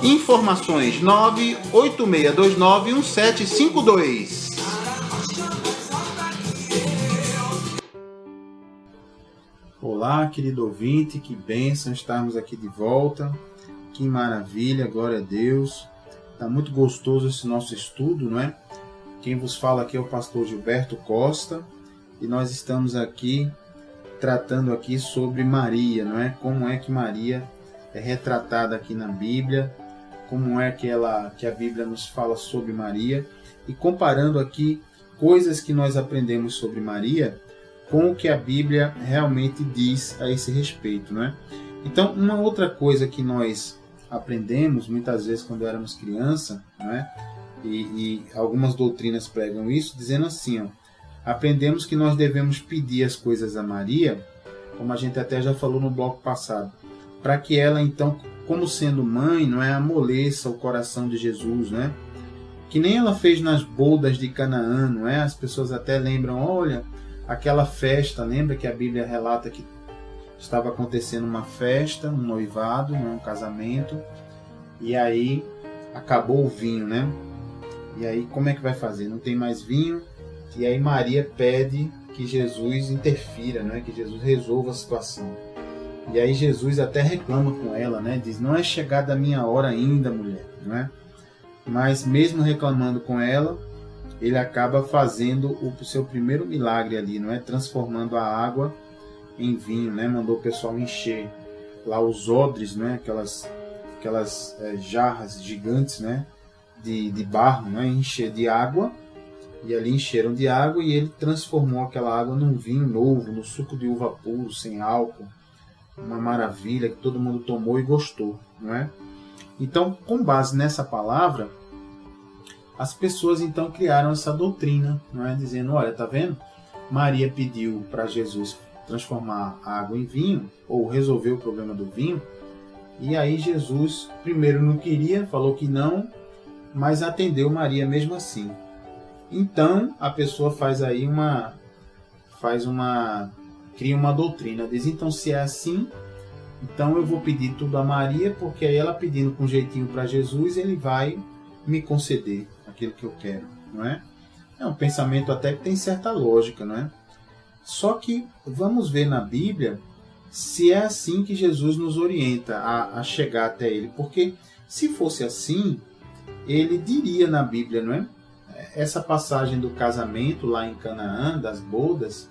Informações 986291752. Olá, querido ouvinte, que bênção estarmos aqui de volta. Que maravilha, glória a Deus. Está muito gostoso esse nosso estudo, não é? Quem vos fala aqui é o pastor Gilberto Costa e nós estamos aqui tratando aqui sobre Maria, não é? Como é que Maria é retratada aqui na Bíblia, como é que a Bíblia nos fala sobre Maria e comparando aqui coisas que nós aprendemos sobre Maria com o que a Bíblia realmente diz a esse respeito, não é? Então, uma outra coisa que nós aprendemos muitas vezes quando éramos criança, não é? E algumas doutrinas pregam isso, dizendo assim, ó, aprendemos que nós devemos pedir as coisas a Maria, como a gente até já falou no bloco passado, para que ela então, como sendo mãe, não é, amoleça o coração de Jesus, né? Que nem ela fez nas bodas de Canaã, não é? As pessoas até lembram, olha, aquela festa, lembra que a Bíblia relata que estava acontecendo uma festa, um noivado, um casamento, e aí acabou o vinho, né? E aí como é que vai fazer? Não tem mais vinho, e aí Maria pede que Jesus interfira, né? Que Jesus resolva a situação. E aí Jesus até reclama com ela, né? Diz, não é chegada a minha hora ainda, mulher, não é? Mas mesmo reclamando com ela, ele acaba fazendo o seu primeiro milagre ali, não é? Transformando a água em vinho, né? Mandou o pessoal encher lá os odres, né? Aquelas jarras gigantes, né? De barro, né? Encher de água, e ali encheram de água e ele transformou aquela água num vinho novo, no suco de uva puro, sem álcool, uma maravilha que todo mundo tomou e gostou, não é? Então, com base nessa palavra, as pessoas então criaram essa doutrina, não é? Dizendo, olha, tá vendo? Maria pediu para Jesus transformar a água em vinho, ou resolver o problema do vinho, e aí Jesus primeiro não queria, falou que não, mas atendeu Maria mesmo assim. Então a pessoa cria uma doutrina, diz, então se é assim, então eu vou pedir tudo a Maria, porque aí ela pedindo com jeitinho para Jesus, ele vai me conceder aquilo que eu quero, não é? É um pensamento até que tem certa lógica, não é? Só que vamos ver na Bíblia se é assim que Jesus nos orienta a chegar até ele. Porque se fosse assim, ele diria na Bíblia, não é? Essa passagem do casamento lá em Canaã, das bodas,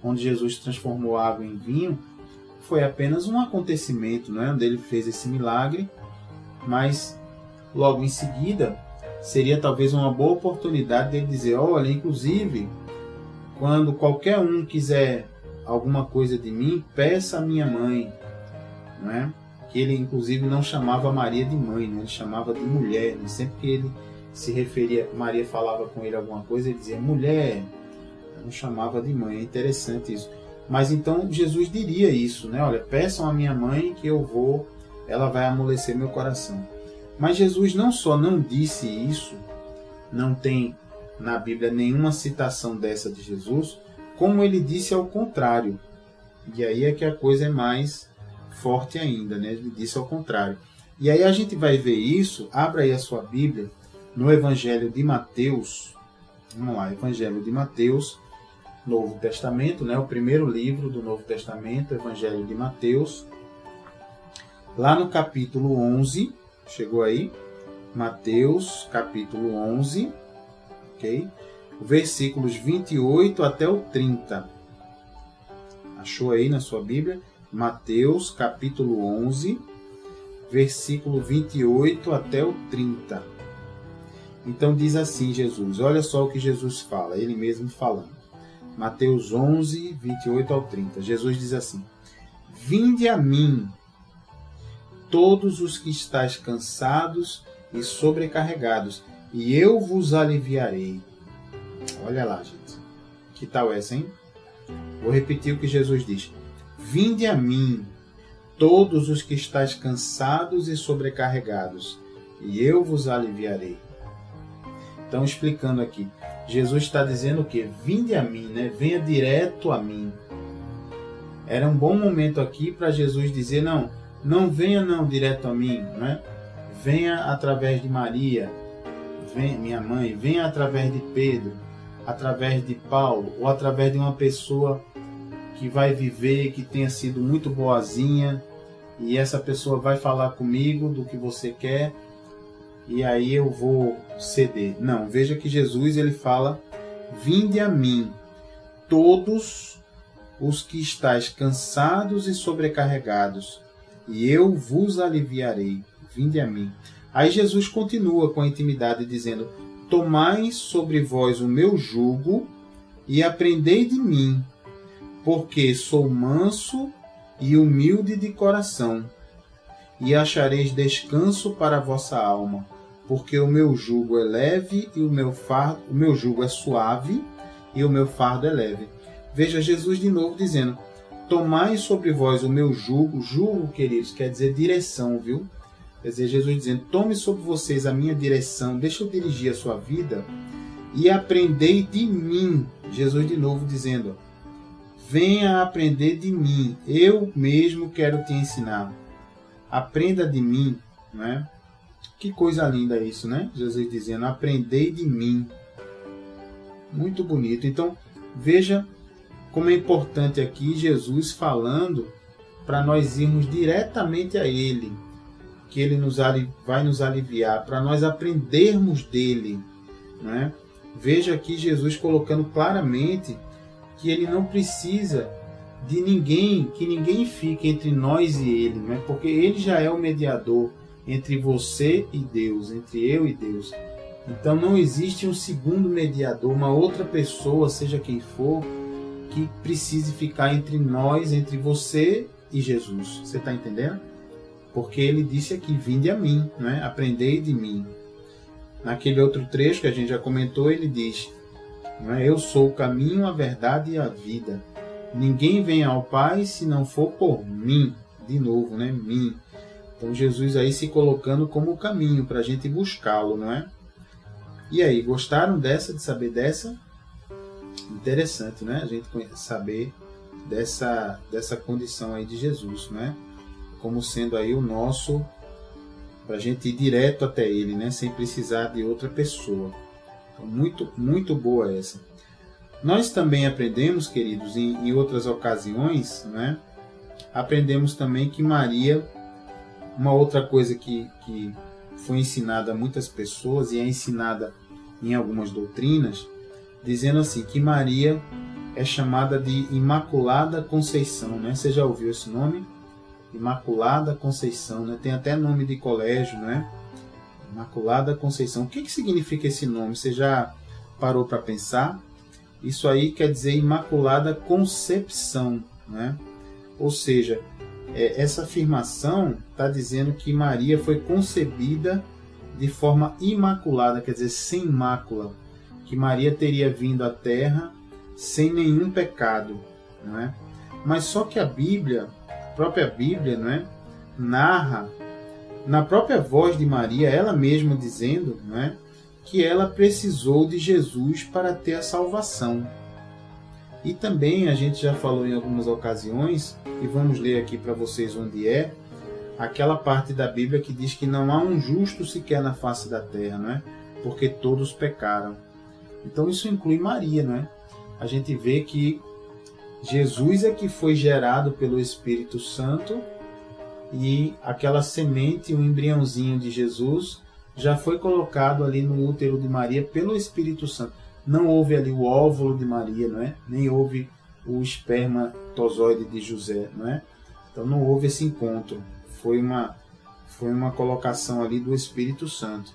onde Jesus transformou água em vinho, foi apenas um acontecimento, não é? Onde ele fez esse milagre, mas logo em seguida seria talvez uma boa oportunidade de ele dizer, olha, inclusive, quando qualquer um quiser alguma coisa de mim, peça a minha mãe, não é? Que ele inclusive não chamava Maria de mãe, né? Ele chamava de mulher, né? Sempre que ele se referia, Maria falava com ele alguma coisa, ele dizia mulher, não chamava de mãe. É interessante isso. Mas então Jesus diria isso, né? Olha, peçam a minha mãe que ela vai amolecer meu coração. Mas Jesus não só não disse isso, não tem na Bíblia nenhuma citação dessa de Jesus, como ele disse ao contrário. E aí é que a coisa é mais forte ainda, né? Ele disse ao contrário. E aí a gente vai ver isso, abra aí a sua Bíblia, no Evangelho de Mateus. Vamos lá, Evangelho de Mateus, Novo Testamento, né? O primeiro livro do Novo Testamento, Evangelho de Mateus. Lá no capítulo 11, chegou aí? Mateus, capítulo 11, ok? Versículos 28 até o 30. Achou aí na sua Bíblia? Mateus, capítulo 11, versículo 28 até o 30. Então diz assim Jesus, olha só o que Jesus fala, ele mesmo falando. Mateus 11, 28 ao 30. Jesus diz assim, vinde a mim, todos os que estáis cansados e sobrecarregados, e eu vos aliviarei. Olha lá, gente. Que tal essa, hein? Vou repetir o que Jesus diz. Vinde a mim, todos os que estáis cansados e sobrecarregados, e eu vos aliviarei. Então, explicando aqui, Jesus está dizendo o quê? Vinde a mim, né? Venha direto a mim. Era um bom momento aqui para Jesus dizer, não venha não direto a mim, né? Venha através de Maria, venha, minha mãe, venha através de Pedro, através de Paulo, ou através de uma pessoa que vai viver, que tenha sido muito boazinha, e essa pessoa vai falar comigo do que você quer, e aí eu vou ceder. Não, veja que Jesus ele fala, vinde a mim, todos os que estáis cansados e sobrecarregados, e eu vos aliviarei. Vinde a mim. Aí Jesus continua com a intimidade dizendo, tomai sobre vós o meu jugo e aprendei de mim, porque sou manso e humilde de coração, e achareis descanso para a vossa alma, porque o meu jugo é leve e o meu jugo é suave e o meu fardo é leve. Veja Jesus de novo dizendo, tomai sobre vós o meu jugo. Jugo, queridos, quer dizer direção, viu? Quer dizer, Jesus dizendo, tome sobre vocês a minha direção, deixa eu dirigir a sua vida, e aprendei de mim. Jesus de novo dizendo, venha aprender de mim, eu mesmo quero te ensinar. Aprenda de mim, né? Que coisa linda isso, né? Jesus dizendo, aprendei de mim. Muito bonito. Então, veja como é importante aqui Jesus falando para nós irmos diretamente a Ele, que Ele vai nos aliviar, para nós aprendermos dEle, né? Veja aqui Jesus colocando claramente que Ele não precisa de ninguém, que ninguém fique entre nós e Ele, né? Porque Ele já é o mediador entre você e Deus, entre eu e Deus. Então não existe um segundo mediador, uma outra pessoa, seja quem for, que precise ficar entre nós, entre você e Jesus. Você está entendendo? Porque Ele disse aqui, vinde a mim, né? Aprendei de mim. Naquele outro trecho que a gente já comentou, Ele diz, eu sou o caminho, a verdade e a vida. Ninguém vem ao Pai se não for por mim. De novo, né? Mim. Então Jesus aí se colocando como o caminho para a gente buscá-lo, não é? E aí, gostaram de saber dessa? Interessante, né? A gente saber dessa condição aí de Jesus, né? Como sendo aí o nosso, para a gente ir direto até Ele, né? Sem precisar de outra pessoa. Então, muito, muito boa essa. Nós também aprendemos, queridos, em outras ocasiões, né? Aprendemos também que Maria, uma outra coisa que foi ensinada a muitas pessoas e é ensinada em algumas doutrinas, dizendo assim, que Maria é chamada de Imaculada Conceição, né? Você já ouviu esse nome? Imaculada Conceição, né? Tem até nome de colégio, né? Imaculada Conceição. O que significa esse nome? Você já parou para pensar? Isso aí quer dizer Imaculada Concepção, né? Ou seja, essa afirmação está dizendo que Maria foi concebida de forma imaculada, quer dizer, sem mácula, que Maria teria vindo à Terra sem nenhum pecado, não é? Mas só que a Bíblia, a própria Bíblia, não é, narra, na própria voz de Maria, ela mesma dizendo, não é, que ela precisou de Jesus para ter a salvação. E também a gente já falou em algumas ocasiões, e vamos ler aqui para vocês onde é, aquela parte da Bíblia que diz que não há um justo sequer na face da terra, não é? Porque todos pecaram. Então isso inclui Maria, não é? A gente vê que Jesus é que foi gerado pelo Espírito Santo e aquela semente, o embriãozinho de Jesus, já foi colocado ali no útero de Maria pelo Espírito Santo. Não houve ali o óvulo de Maria, não é? Nem houve o espermatozoide de José, não é? Então não houve esse encontro. Foi uma colocação ali do Espírito Santo.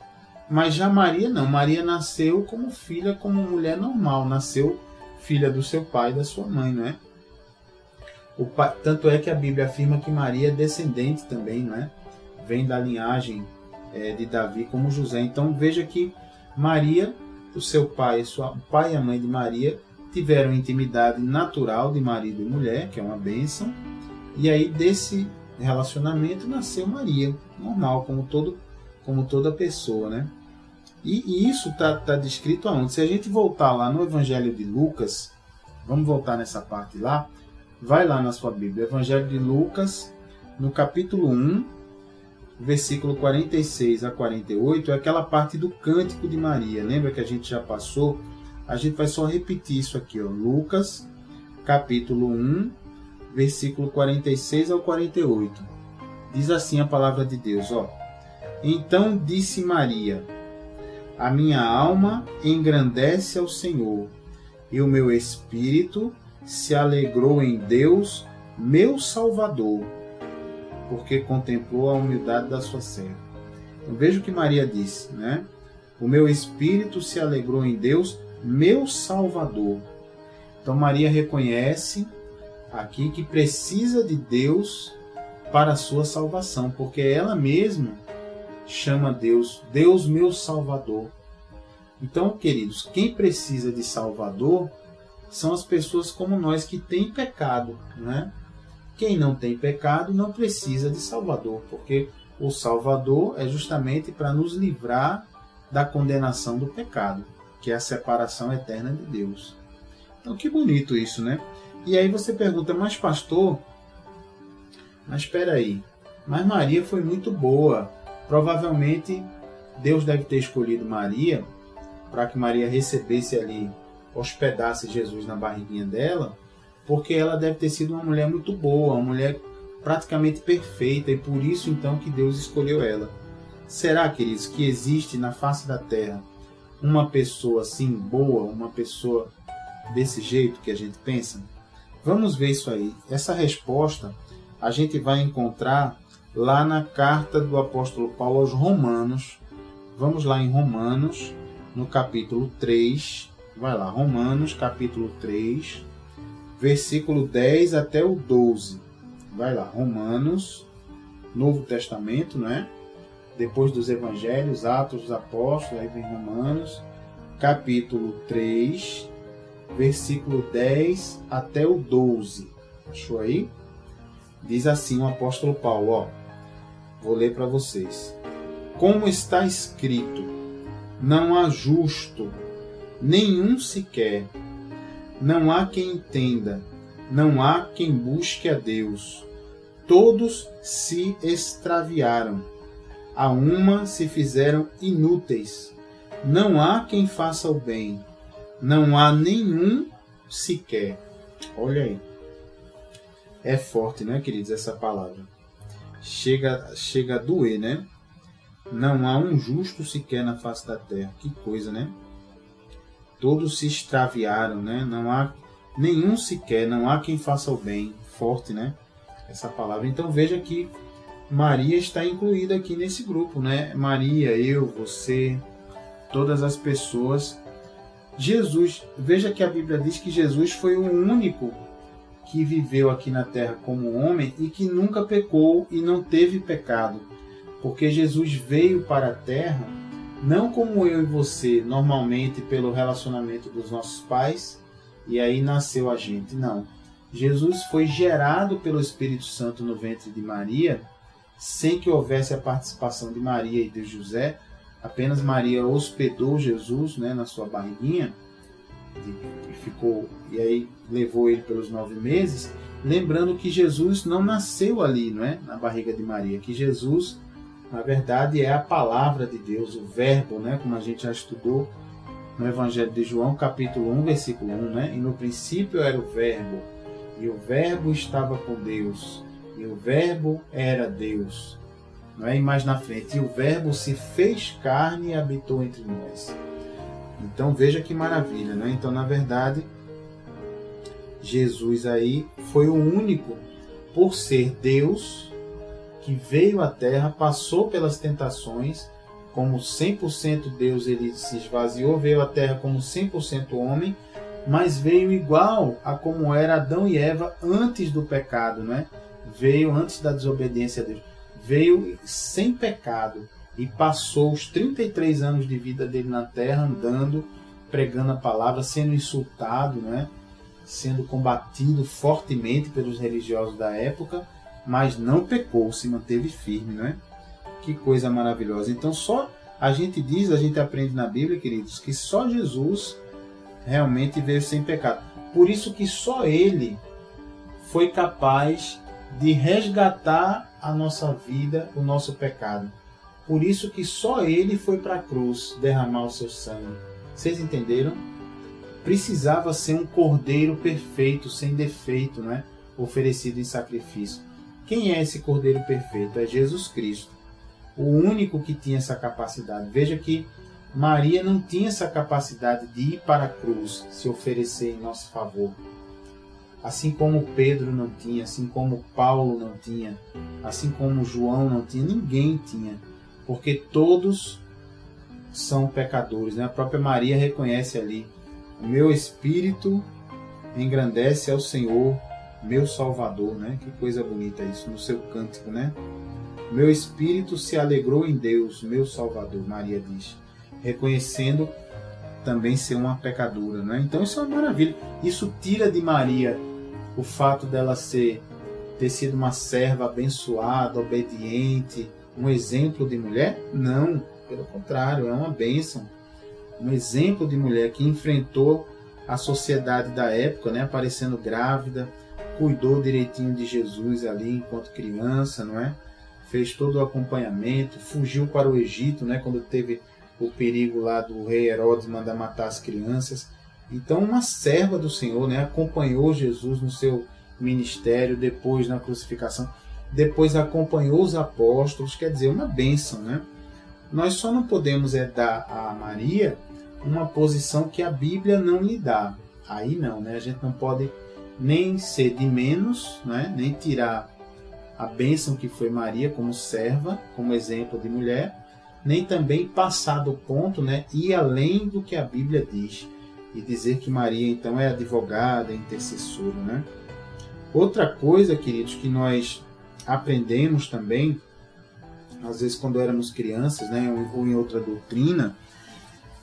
Mas já Maria não. Maria nasceu como filha, como mulher normal. Nasceu filha do seu pai e da sua mãe, não é? Tanto é que a Bíblia afirma que Maria é descendente também, não é? Vem da linhagem de Davi como José. Então veja que Maria, o seu pai, o pai e a mãe de Maria tiveram intimidade natural de marido e mulher, que é uma bênção. E aí desse relacionamento nasceu Maria, normal, como toda pessoa, né? E isso está descrito aonde? Se a gente voltar lá no Evangelho de Lucas, vamos voltar nessa parte lá, Vai lá na sua Bíblia, Evangelho de Lucas, no capítulo 1, versículo 46 a 48, é aquela parte do Cântico de Maria. Lembra que a gente já passou? A gente vai só repetir isso aqui, ó. Lucas, capítulo 1, versículo 46 ao 48. Diz assim a palavra de Deus, ó. Então disse Maria: a minha alma engrandece ao Senhor, e o meu espírito se alegrou em Deus, meu Salvador, porque contemplou a humildade da sua serva. Então, veja o que Maria disse, né? O meu espírito se alegrou em Deus, meu Salvador. Então Maria reconhece aqui que precisa de Deus para a sua salvação, porque ela mesma chama Deus, Deus meu Salvador. Então, queridos, quem precisa de Salvador são as pessoas como nós que têm pecado, né? Quem não tem pecado não precisa de Salvador, porque o Salvador é justamente para nos livrar da condenação do pecado, que é a separação eterna de Deus. Então, que bonito isso, né? E aí você pergunta, mas pastor, mas espera aí, mas Maria foi muito boa. Provavelmente Deus deve ter escolhido Maria para que Maria recebesse ali, hospedasse Jesus na barriguinha dela, porque ela deve ter sido uma mulher muito boa, uma mulher praticamente perfeita, e por isso então que Deus escolheu ela. Será, queridos, que existe na face da terra uma pessoa assim boa, uma pessoa desse jeito que a gente pensa? Vamos ver isso aí. Essa resposta a gente vai encontrar lá na carta do apóstolo Paulo aos Romanos. Vamos lá em Romanos, no capítulo 3. Vai lá, Romanos, capítulo 3, versículo 10 até o 12. Vai lá, Romanos, Novo Testamento, né? Depois dos Evangelhos, Atos dos Apóstolos, aí vem Romanos, capítulo 3, versículo 10 até o 12. Achou aí? Diz assim o apóstolo Paulo, ó. Vou ler para vocês. Como está escrito, não há justo, nenhum sequer. Não há quem entenda, não há quem busque a Deus. Todos se extraviaram, a uma se fizeram inúteis. Não há quem faça o bem, não há nenhum sequer. Olha aí. É forte, né, queridos, essa palavra. Chega a doer, né? Não há um justo sequer na face da terra. Que coisa, né? Todos se extraviaram, né? Não há nenhum sequer, não há quem faça o bem. Forte, né? Essa palavra. Então veja que Maria está incluída aqui nesse grupo, né? Maria, eu, você, todas as pessoas. Jesus, veja que a Bíblia diz que Jesus foi o único que viveu aqui na terra como homem e que nunca pecou e não teve pecado. Porque Jesus veio para a terra não como eu e você, normalmente pelo relacionamento dos nossos pais, e aí nasceu a gente. Não. Jesus foi gerado pelo Espírito Santo no ventre de Maria, sem que houvesse a participação de Maria e de José. Apenas Maria hospedou Jesus, né, na sua barriguinha, e aí levou ele pelos 9 meses, lembrando que Jesus não nasceu ali, não é, na barriga de Maria, que Jesus, na verdade, é a palavra de Deus, o verbo, né, como a gente já estudou no Evangelho de João, capítulo 1, versículo 1, né? E no princípio era o verbo, e o verbo estava com Deus, e o verbo era Deus. Não é? E mais na frente, e o verbo se fez carne e habitou entre nós. Então veja que maravilha, né? Então, na verdade, Jesus aí foi o único, por ser Deus, que veio à Terra, passou pelas tentações, como 100% Deus, ele se esvaziou, veio à Terra como 100% homem, mas veio igual a como era Adão e Eva antes do pecado, né? Veio antes da desobediência a Deus. Veio sem pecado e passou os 33 anos de vida dele na terra, andando, pregando a palavra, sendo insultado, né? Sendo combatido fortemente pelos religiosos da época, mas não pecou, se manteve firme, né? Que coisa maravilhosa. Então só a gente aprende na Bíblia, queridos, que só Jesus realmente veio sem pecado. Por isso que só ele foi capaz de resgatar a nossa vida, o nosso pecado. Por isso que só Ele foi para a cruz derramar o seu sangue. Vocês entenderam? Precisava ser um cordeiro perfeito, sem defeito, né? Oferecido em sacrifício. Quem é esse cordeiro perfeito? É Jesus Cristo. O único que tinha essa capacidade. Veja que Maria não tinha essa capacidade de ir para a cruz, se oferecer em nosso favor. Assim como Pedro não tinha, assim como Paulo não tinha, assim como João não tinha, ninguém tinha. Porque todos são pecadores, né? A própria Maria reconhece ali: o meu espírito engrandece ao Senhor, meu Salvador, né? Que coisa bonita isso, no seu cântico, né? Meu espírito se alegrou em Deus, meu Salvador, Maria diz, reconhecendo também ser uma pecadora, né? Então isso é uma maravilha. Isso tira de Maria o fato dela ter sido uma serva abençoada, obediente, um exemplo de mulher? Não, pelo contrário, é uma bênção. Um exemplo de mulher que enfrentou a sociedade da época, né? Aparecendo grávida, cuidou direitinho de Jesus ali enquanto criança, não é? Fez todo o acompanhamento, fugiu para o Egito, né? Quando teve o perigo lá do rei Herodes mandar matar as crianças. Então, uma serva do Senhor, né? Acompanhou Jesus no seu ministério, depois na crucificação, depois acompanhou os apóstolos, quer dizer, uma bênção, né? Nós só não podemos dar a Maria uma posição que a Bíblia não lhe dá. Aí não, né? A gente não pode nem ser de menos, né? Nem tirar a bênção que foi Maria como serva, como exemplo de mulher, nem também passar do ponto, né? Ir além do que a Bíblia diz e dizer que Maria então é advogada, intercessora, né? Outra coisa, queridos, que nós aprendemos também, às vezes quando éramos crianças, né, ou em outra doutrina,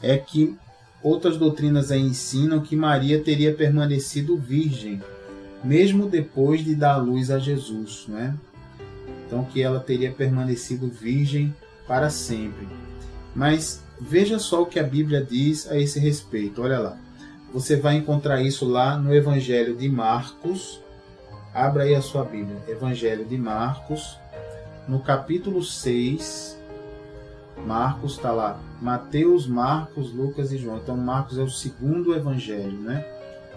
é que outras doutrinas aí ensinam que Maria teria permanecido virgem, mesmo depois de dar luz a Jesus, né? Então que ela teria permanecido virgem para sempre. Mas veja só o que a Bíblia diz a esse respeito, olha lá. Você vai encontrar isso lá no Evangelho de Marcos. Abra aí a sua Bíblia, Evangelho de Marcos, no capítulo 6, Marcos está lá, Mateus, Marcos, Lucas e João. Então Marcos é o segundo evangelho, né?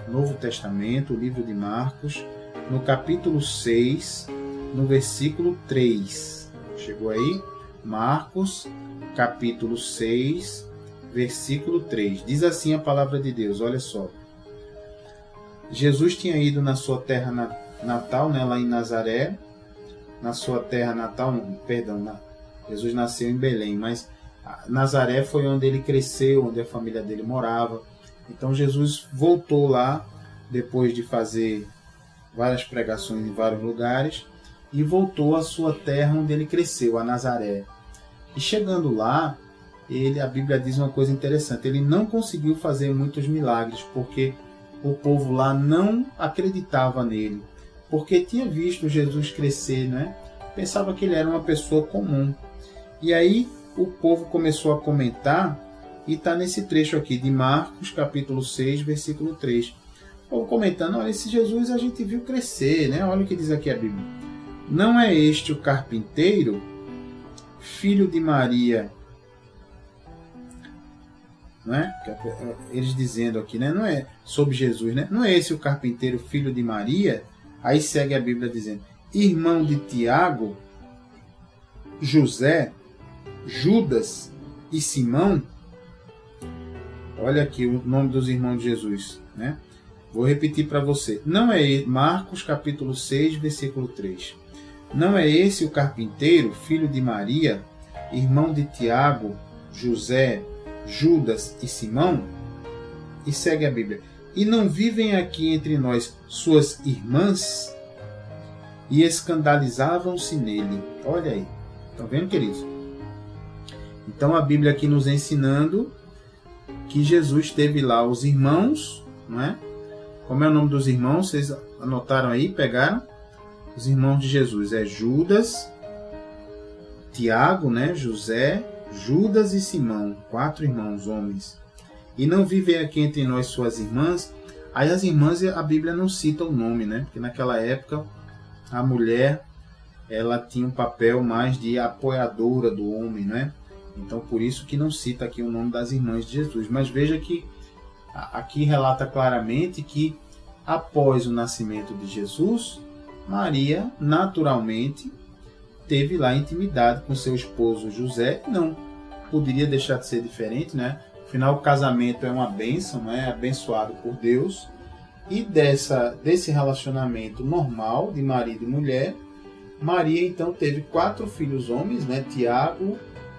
Novo Testamento, o livro de Marcos, no capítulo 6, no versículo 3. Chegou aí? Marcos, capítulo 6, versículo 3. Diz assim a palavra de Deus, olha só. Jesus tinha ido na sua terra natal, né, lá em Nazaré, na sua terra natal, Jesus nasceu em Belém, mas Nazaré foi onde ele cresceu, onde a família dele morava. Então Jesus voltou lá, depois de fazer várias pregações em vários lugares, e voltou à sua terra onde ele cresceu, a Nazaré. E chegando lá, a Bíblia diz uma coisa interessante, ele não conseguiu fazer muitos milagres, porque o povo lá não acreditava nele, porque tinha visto Jesus crescer, né? Pensava que ele era uma pessoa comum. E aí o povo começou a comentar, e está nesse trecho aqui de Marcos, capítulo 6, versículo 3. O povo comentando, olha, esse Jesus a gente viu crescer, né? Olha o que diz aqui a Bíblia. Não é este o carpinteiro, filho de Maria? Não é? Eles dizendo aqui, né? Não é sobre Jesus, né? Não é esse o carpinteiro, filho de Maria? Aí segue a Bíblia dizendo, irmão de Tiago, José, Judas e Simão. Olha aqui o nome dos irmãos de Jesus, né? Vou repetir para você. Não é Marcos capítulo 6, versículo 3. Não é esse o carpinteiro, filho de Maria, irmão de Tiago, José, Judas e Simão? E segue a Bíblia. E não vivem aqui entre nós suas irmãs? E escandalizavam-se nele. Olha aí. Estão vendo, queridos? Então a Bíblia aqui nos ensinando que Jesus teve lá os irmãos, não é? Como é o nome dos irmãos? Vocês anotaram aí? Pegaram? Os irmãos de Jesus é Judas, Tiago, né? José, Judas e Simão. 4 irmãos, homens. E não vivem aqui entre nós suas irmãs? Aí as irmãs, a Bíblia não cita o nome, né? Porque naquela época a mulher, ela tinha um papel mais de apoiadora do homem, né? Então por isso que não cita aqui o nome das irmãs de Jesus. Mas veja que aqui relata claramente que após o nascimento de Jesus, Maria naturalmente teve lá intimidade com seu esposo José. Não poderia deixar de ser diferente, né? Afinal, o casamento é uma bênção, é abençoado por Deus. E desse relacionamento normal de marido e mulher, Maria então teve 4 filhos homens, né? Tiago,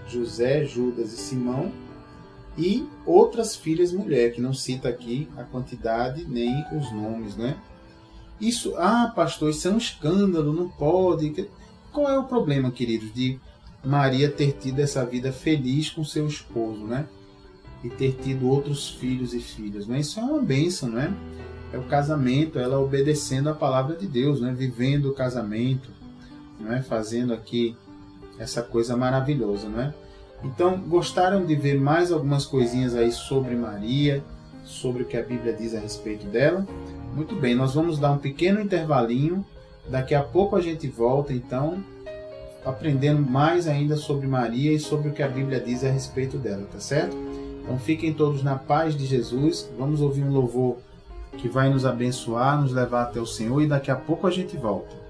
José, Judas e Simão, e outras filhas mulher, que não cita aqui a quantidade nem os nomes, né? Isso, pastor, isso é um escândalo, não pode. Qual é o problema, queridos, de Maria ter tido essa vida feliz com seu esposo, né? E ter tido outros filhos e filhas, né? Isso é uma bênção, né? É o casamento, ela obedecendo a palavra de Deus, né? Vivendo o casamento, né? Fazendo aqui essa coisa maravilhosa, né? Então, gostaram de ver mais algumas coisinhas aí sobre Maria, sobre o que a Bíblia diz a respeito dela? Muito bem, nós vamos dar um pequeno intervalinho. Daqui a pouco a gente volta, então, aprendendo mais ainda sobre Maria e sobre o que a Bíblia diz a respeito dela, tá certo? Então fiquem todos na paz de Jesus. Vamos ouvir um louvor que vai nos abençoar, nos levar até o Senhor, e daqui a pouco a gente volta.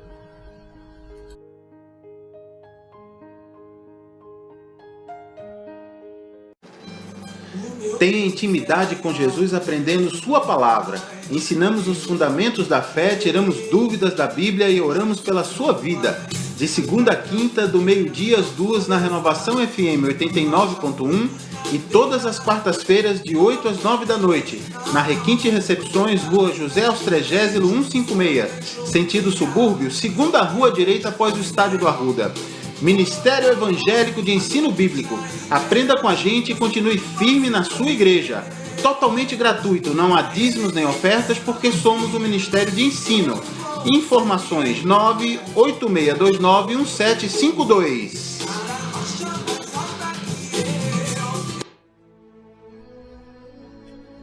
Tenha intimidade com Jesus aprendendo sua palavra. Ensinamos os fundamentos da fé, tiramos dúvidas da Bíblia e oramos pela sua vida. De segunda a quinta, do meio-dia às 2, na Renovação FM 89.1 e todas as quartas-feiras, de 8 às 9 da noite, na Requinte Recepções, Rua José Austrégésilo 156, sentido subúrbio, segunda rua direita após o Estádio do Arruda. Ministério Evangélico de Ensino Bíblico. Aprenda com a gente e continue firme na sua igreja. Totalmente gratuito, não há dízimos nem ofertas, porque somos um ministério de ensino. Informações 986291752.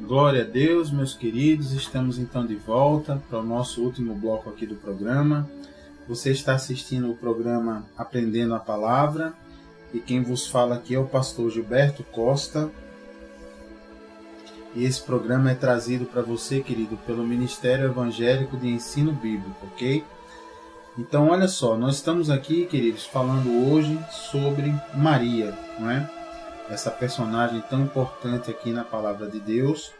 Glória a Deus, meus queridos. Estamos então de volta para o nosso último bloco aqui do programa. Você está assistindo o programa Aprendendo a Palavra, e quem vos fala aqui é o pastor Gilberto Costa. E esse programa é trazido para você, querido, pelo Ministério Evangélico de Ensino Bíblico, ok? Então, olha só, nós estamos aqui, queridos, falando hoje sobre Maria, não é? Essa personagem tão importante aqui na Palavra de Deus.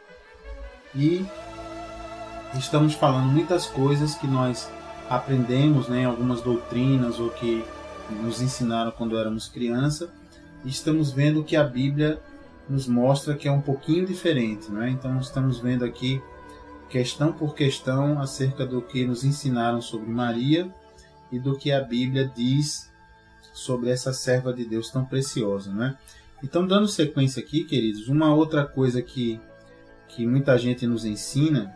E estamos falando muitas coisas que nós aprendemos, né, algumas doutrinas ou que nos ensinaram quando éramos criança, e estamos vendo que a Bíblia nos mostra que é um pouquinho diferente, né? Então estamos vendo aqui questão por questão acerca do que nos ensinaram sobre Maria e do que a Bíblia diz sobre essa serva de Deus tão preciosa, né? Então, dando sequência aqui, queridos, uma outra coisa que muita gente nos ensina,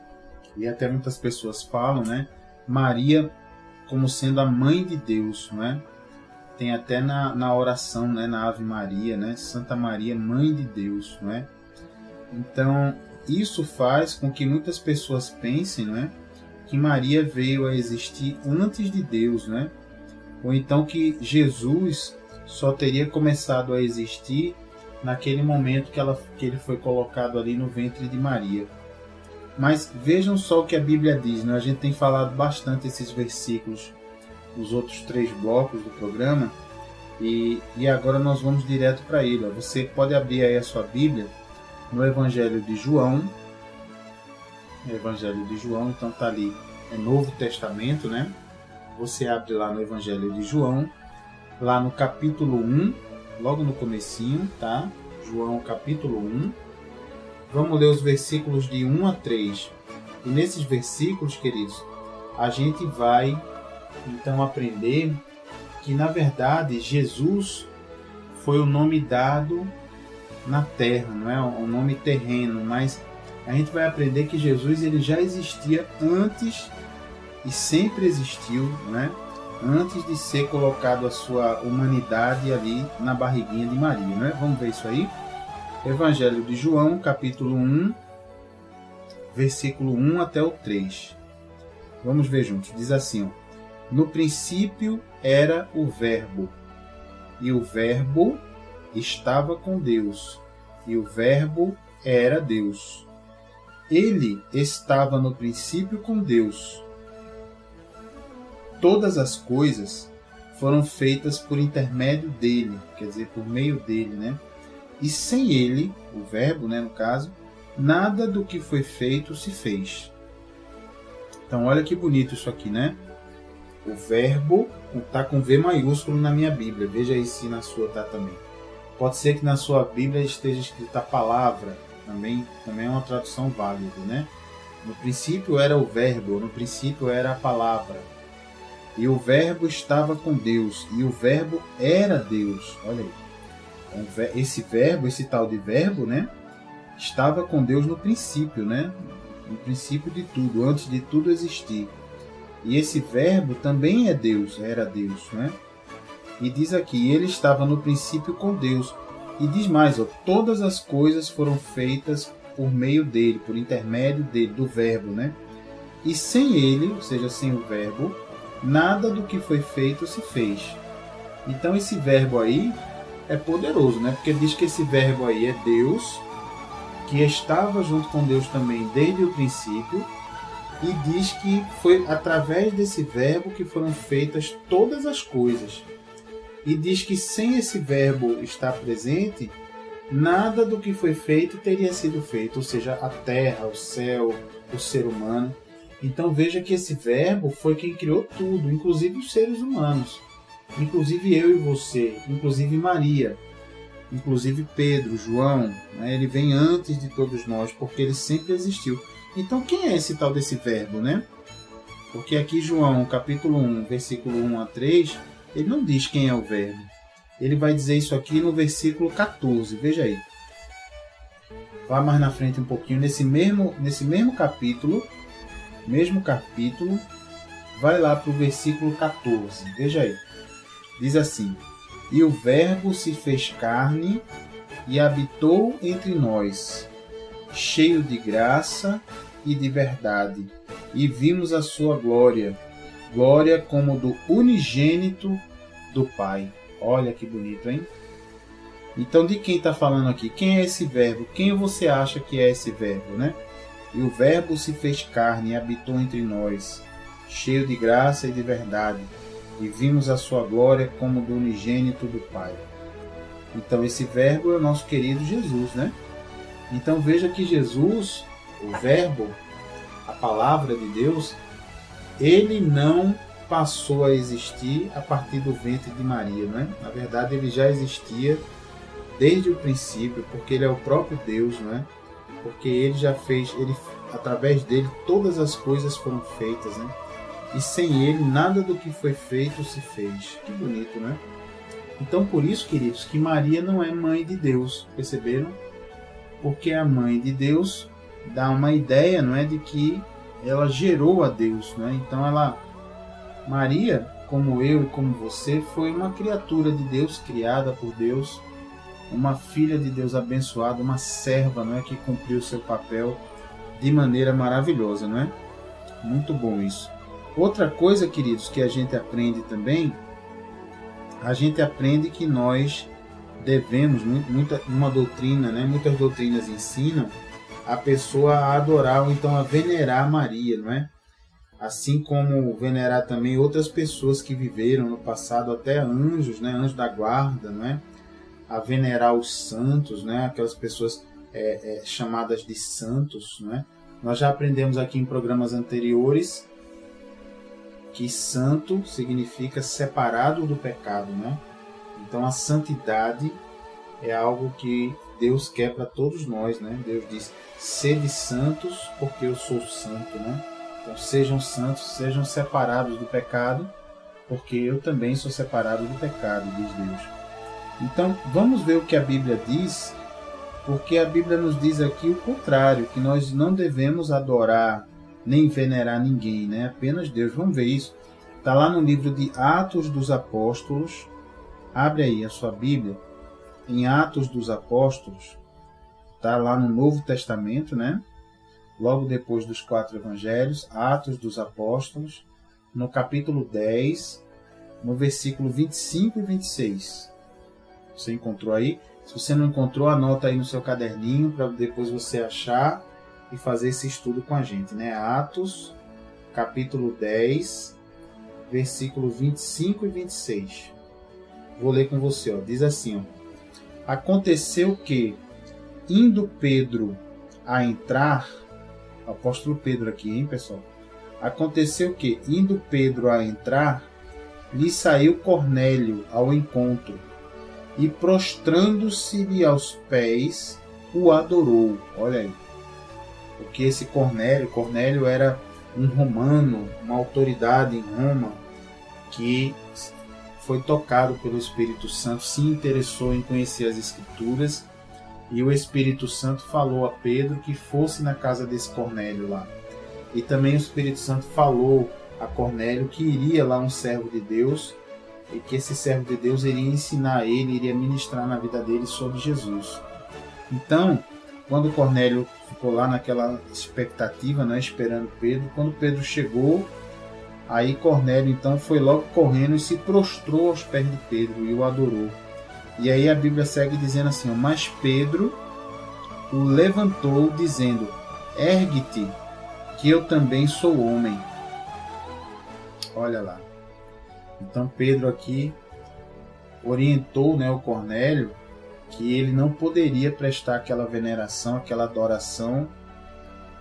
e até muitas pessoas falam, né? Maria como sendo a mãe de Deus, né? Tem até na oração, né? Na Ave Maria, né? Santa Maria, mãe de Deus, né? Então, isso faz com que muitas pessoas pensem, né? Que Maria veio a existir antes de Deus, né? Ou então que Jesus só teria começado a existir naquele momento que ele foi colocado ali no ventre de Maria. Mas vejam só o que a Bíblia diz, né? A gente tem falado bastante esses versículos nos outros 3 blocos do programa, e agora nós vamos direto para ele. Você pode abrir aí a sua Bíblia no Evangelho de João. Evangelho de João, então está ali, é Novo Testamento, né? Você abre lá no Evangelho de João, lá no capítulo 1, logo no comecinho, tá? João capítulo 1. Vamos ler os versículos de 1 a 3. E nesses versículos, queridos, a gente vai então aprender que, na verdade, Jesus foi o nome dado na terra, não é um nome terreno, mas a gente vai aprender que Jesus ele já existia antes e sempre existiu, né? Antes de ser colocado a sua humanidade ali na barriguinha de Maria, né? Vamos ver isso aí? Evangelho de João, capítulo 1, versículo 1 até o 3. Vamos ver juntos. Diz assim, ó: no princípio era o Verbo, e o Verbo estava com Deus, e o Verbo era Deus. Ele estava no princípio com Deus. Todas as coisas foram feitas por intermédio dele, quer dizer, por meio dele, né? E sem ele, o Verbo, né, no caso, nada do que foi feito se fez. Então, olha que bonito isso aqui, né? O Verbo está com V maiúsculo na minha Bíblia. Veja aí se na sua está também. Pode ser que na sua Bíblia esteja escrita a palavra. Também é uma tradução válida, né? No princípio era o Verbo, no princípio era a palavra. E o Verbo estava com Deus, e o Verbo era Deus. Olha aí. Então, esse verbo, esse tal de verbo, né? Estava com Deus no princípio, né? No princípio de tudo, antes de tudo existir. E esse verbo também é Deus, era Deus, né? E diz aqui, ele estava no princípio com Deus. E diz mais, ó, todas as coisas foram feitas por meio dele, por intermédio dele, do verbo, né? E sem ele, ou seja, sem o verbo, nada do que foi feito se fez. Então esse verbo aí é poderoso, né? Porque diz que esse verbo aí é Deus, que estava junto com Deus também desde o princípio, e diz que foi através desse verbo que foram feitas todas as coisas. E diz que sem esse verbo estar presente, nada do que foi feito teria sido feito, ou seja, a terra, o céu, o ser humano. Então veja que esse verbo foi quem criou tudo, inclusive os seres humanos, inclusive eu e você, inclusive Maria, inclusive Pedro, João, né? Ele vem antes de todos nós, porque ele sempre existiu. Então quem é esse tal desse verbo, né? Porque aqui João, capítulo 1, versículo 1 a 3, ele não diz quem é o verbo. Ele vai dizer isso aqui no versículo 14, veja aí. Vá mais na frente um pouquinho, nesse mesmo capítulo, vai lá para o versículo 14, veja aí. Diz assim: e o Verbo se fez carne e habitou entre nós, cheio de graça e de verdade, e vimos a sua glória, glória como do unigênito do Pai. Olha que bonito, hein? Então, de quem está falando aqui? Quem é esse verbo? Quem você acha que é esse verbo, né? E o Verbo se fez carne e habitou entre nós, cheio de graça e de verdade, e vimos a sua glória como do unigênito do Pai. Então, esse verbo é o nosso querido Jesus, né? Então, veja que Jesus, o Verbo, a palavra de Deus, ele não passou a existir a partir do ventre de Maria, não é? Na verdade, ele já existia desde o princípio, porque ele é o próprio Deus, não é? Porque ele já fez, através dele, todas as coisas foram feitas, né? E sem ele, nada do que foi feito se fez. Que bonito, né? Então, por isso, queridos, que Maria não é mãe de Deus, perceberam? Porque a mãe de Deus dá uma ideia, não é, de que ela gerou a Deus, não é? Então, Maria, como eu e como você, foi uma criatura de Deus, criada por Deus, uma filha de Deus abençoada, uma serva, não é, que cumpriu o seu papel de maneira maravilhosa, não é? Muito bom isso. Outra coisa, queridos, que a gente aprende também, a gente aprende que nós devemos, uma doutrina, né, muitas doutrinas ensinam a pessoa a adorar ou então a venerar Maria, não é? Assim como venerar também outras pessoas que viveram no passado, até anjos, né, anjos da guarda, não é? A venerar os santos, né, aquelas pessoas chamadas de santos, não é? Nós já aprendemos aqui em programas anteriores que santo significa separado do pecado, né? Então a santidade é algo que Deus quer para todos nós, né? Deus diz: sede santos, porque eu sou santo, né? Então sejam santos, sejam separados do pecado, porque eu também sou separado do pecado, diz Deus. Então vamos ver o que a Bíblia diz, porque a Bíblia nos diz aqui o contrário, que nós não devemos adorar nem venerar ninguém, né? Apenas Deus. Vamos ver isso. Está lá no livro de Atos dos Apóstolos. Abre aí a sua Bíblia. Em Atos dos Apóstolos. Está lá no Novo Testamento, né? logo depois dos 4 evangelhos, Atos dos Apóstolos, no capítulo 10, no versículo 25 e 26. Você encontrou aí? Se você não encontrou, anota aí no seu caderninho para depois você achar e fazer esse estudo com a gente, né? Atos, capítulo 10, versículo 25 e 26. Vou ler com você, ó. Diz assim, ó. Aconteceu que, indo Pedro a entrar, apóstolo Pedro aqui, hein, pessoal? Aconteceu que, indo Pedro a entrar, lhe saiu Cornélio ao encontro, e prostrando-se-lhe aos pés, o adorou. Olha aí. Porque esse Cornélio era um romano, uma autoridade em Roma, que foi tocado pelo Espírito Santo, se interessou em conhecer as Escrituras, e o Espírito Santo falou a Pedro que fosse na casa desse Cornélio lá. E também o Espírito Santo falou a Cornélio que iria lá um servo de Deus, e que esse servo de Deus iria ensinar ele, iria ministrar na vida dele sobre Jesus. Então, quando Cornélio ficou lá naquela expectativa, né, esperando Pedro, quando Pedro chegou, aí Cornélio então foi logo correndo e se prostrou aos pés de Pedro e o adorou. E aí a Bíblia segue dizendo assim, ó, mas Pedro o levantou dizendo, ergue-te, que eu também sou homem. Olha lá. Então Pedro aqui orientou, né, o Cornélio que ele não poderia prestar aquela veneração, aquela adoração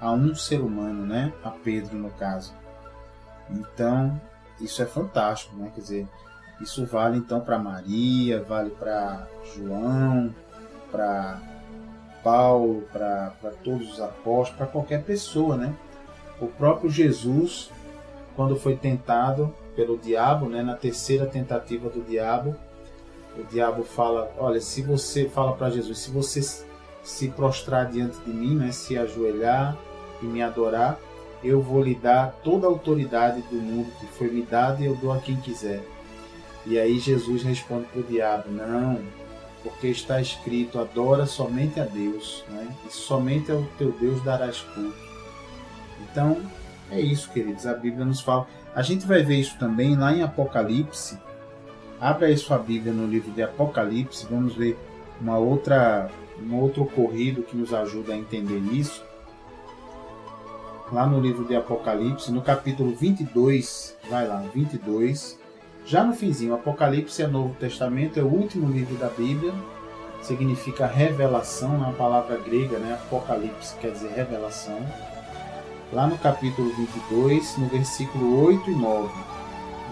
a um ser humano, né, a Pedro no caso. Então isso é fantástico, né? Quer dizer, isso vale então para Maria, vale para João, para Paulo, para todos os apóstolos, para qualquer pessoa, né? O próprio Jesus, quando foi tentado pelo diabo, né, na terceira tentativa do diabo, o diabo fala, olha, se você fala para Jesus, se você se prostrar diante de mim, né, se ajoelhar e me adorar, eu vou lhe dar toda a autoridade do mundo que foi me dada e eu dou a quem quiser. E aí Jesus responde para o diabo, não, porque está escrito, adora somente a Deus, né, e somente ao teu Deus darás culto. Então, é isso, queridos, a Bíblia nos fala. A gente vai ver isso também lá em Apocalipse. Abra aí sua Bíblia no livro de Apocalipse, vamos ver um outro ocorrido que nos ajuda a entender isso. Lá no livro de Apocalipse, no capítulo 22, vai lá, 22, já no finzinho, Apocalipse é Novo Testamento, é o último livro da Bíblia, significa revelação, na palavra grega, né? Apocalipse quer dizer revelação. Lá no capítulo 22, no versículo 8 e 9.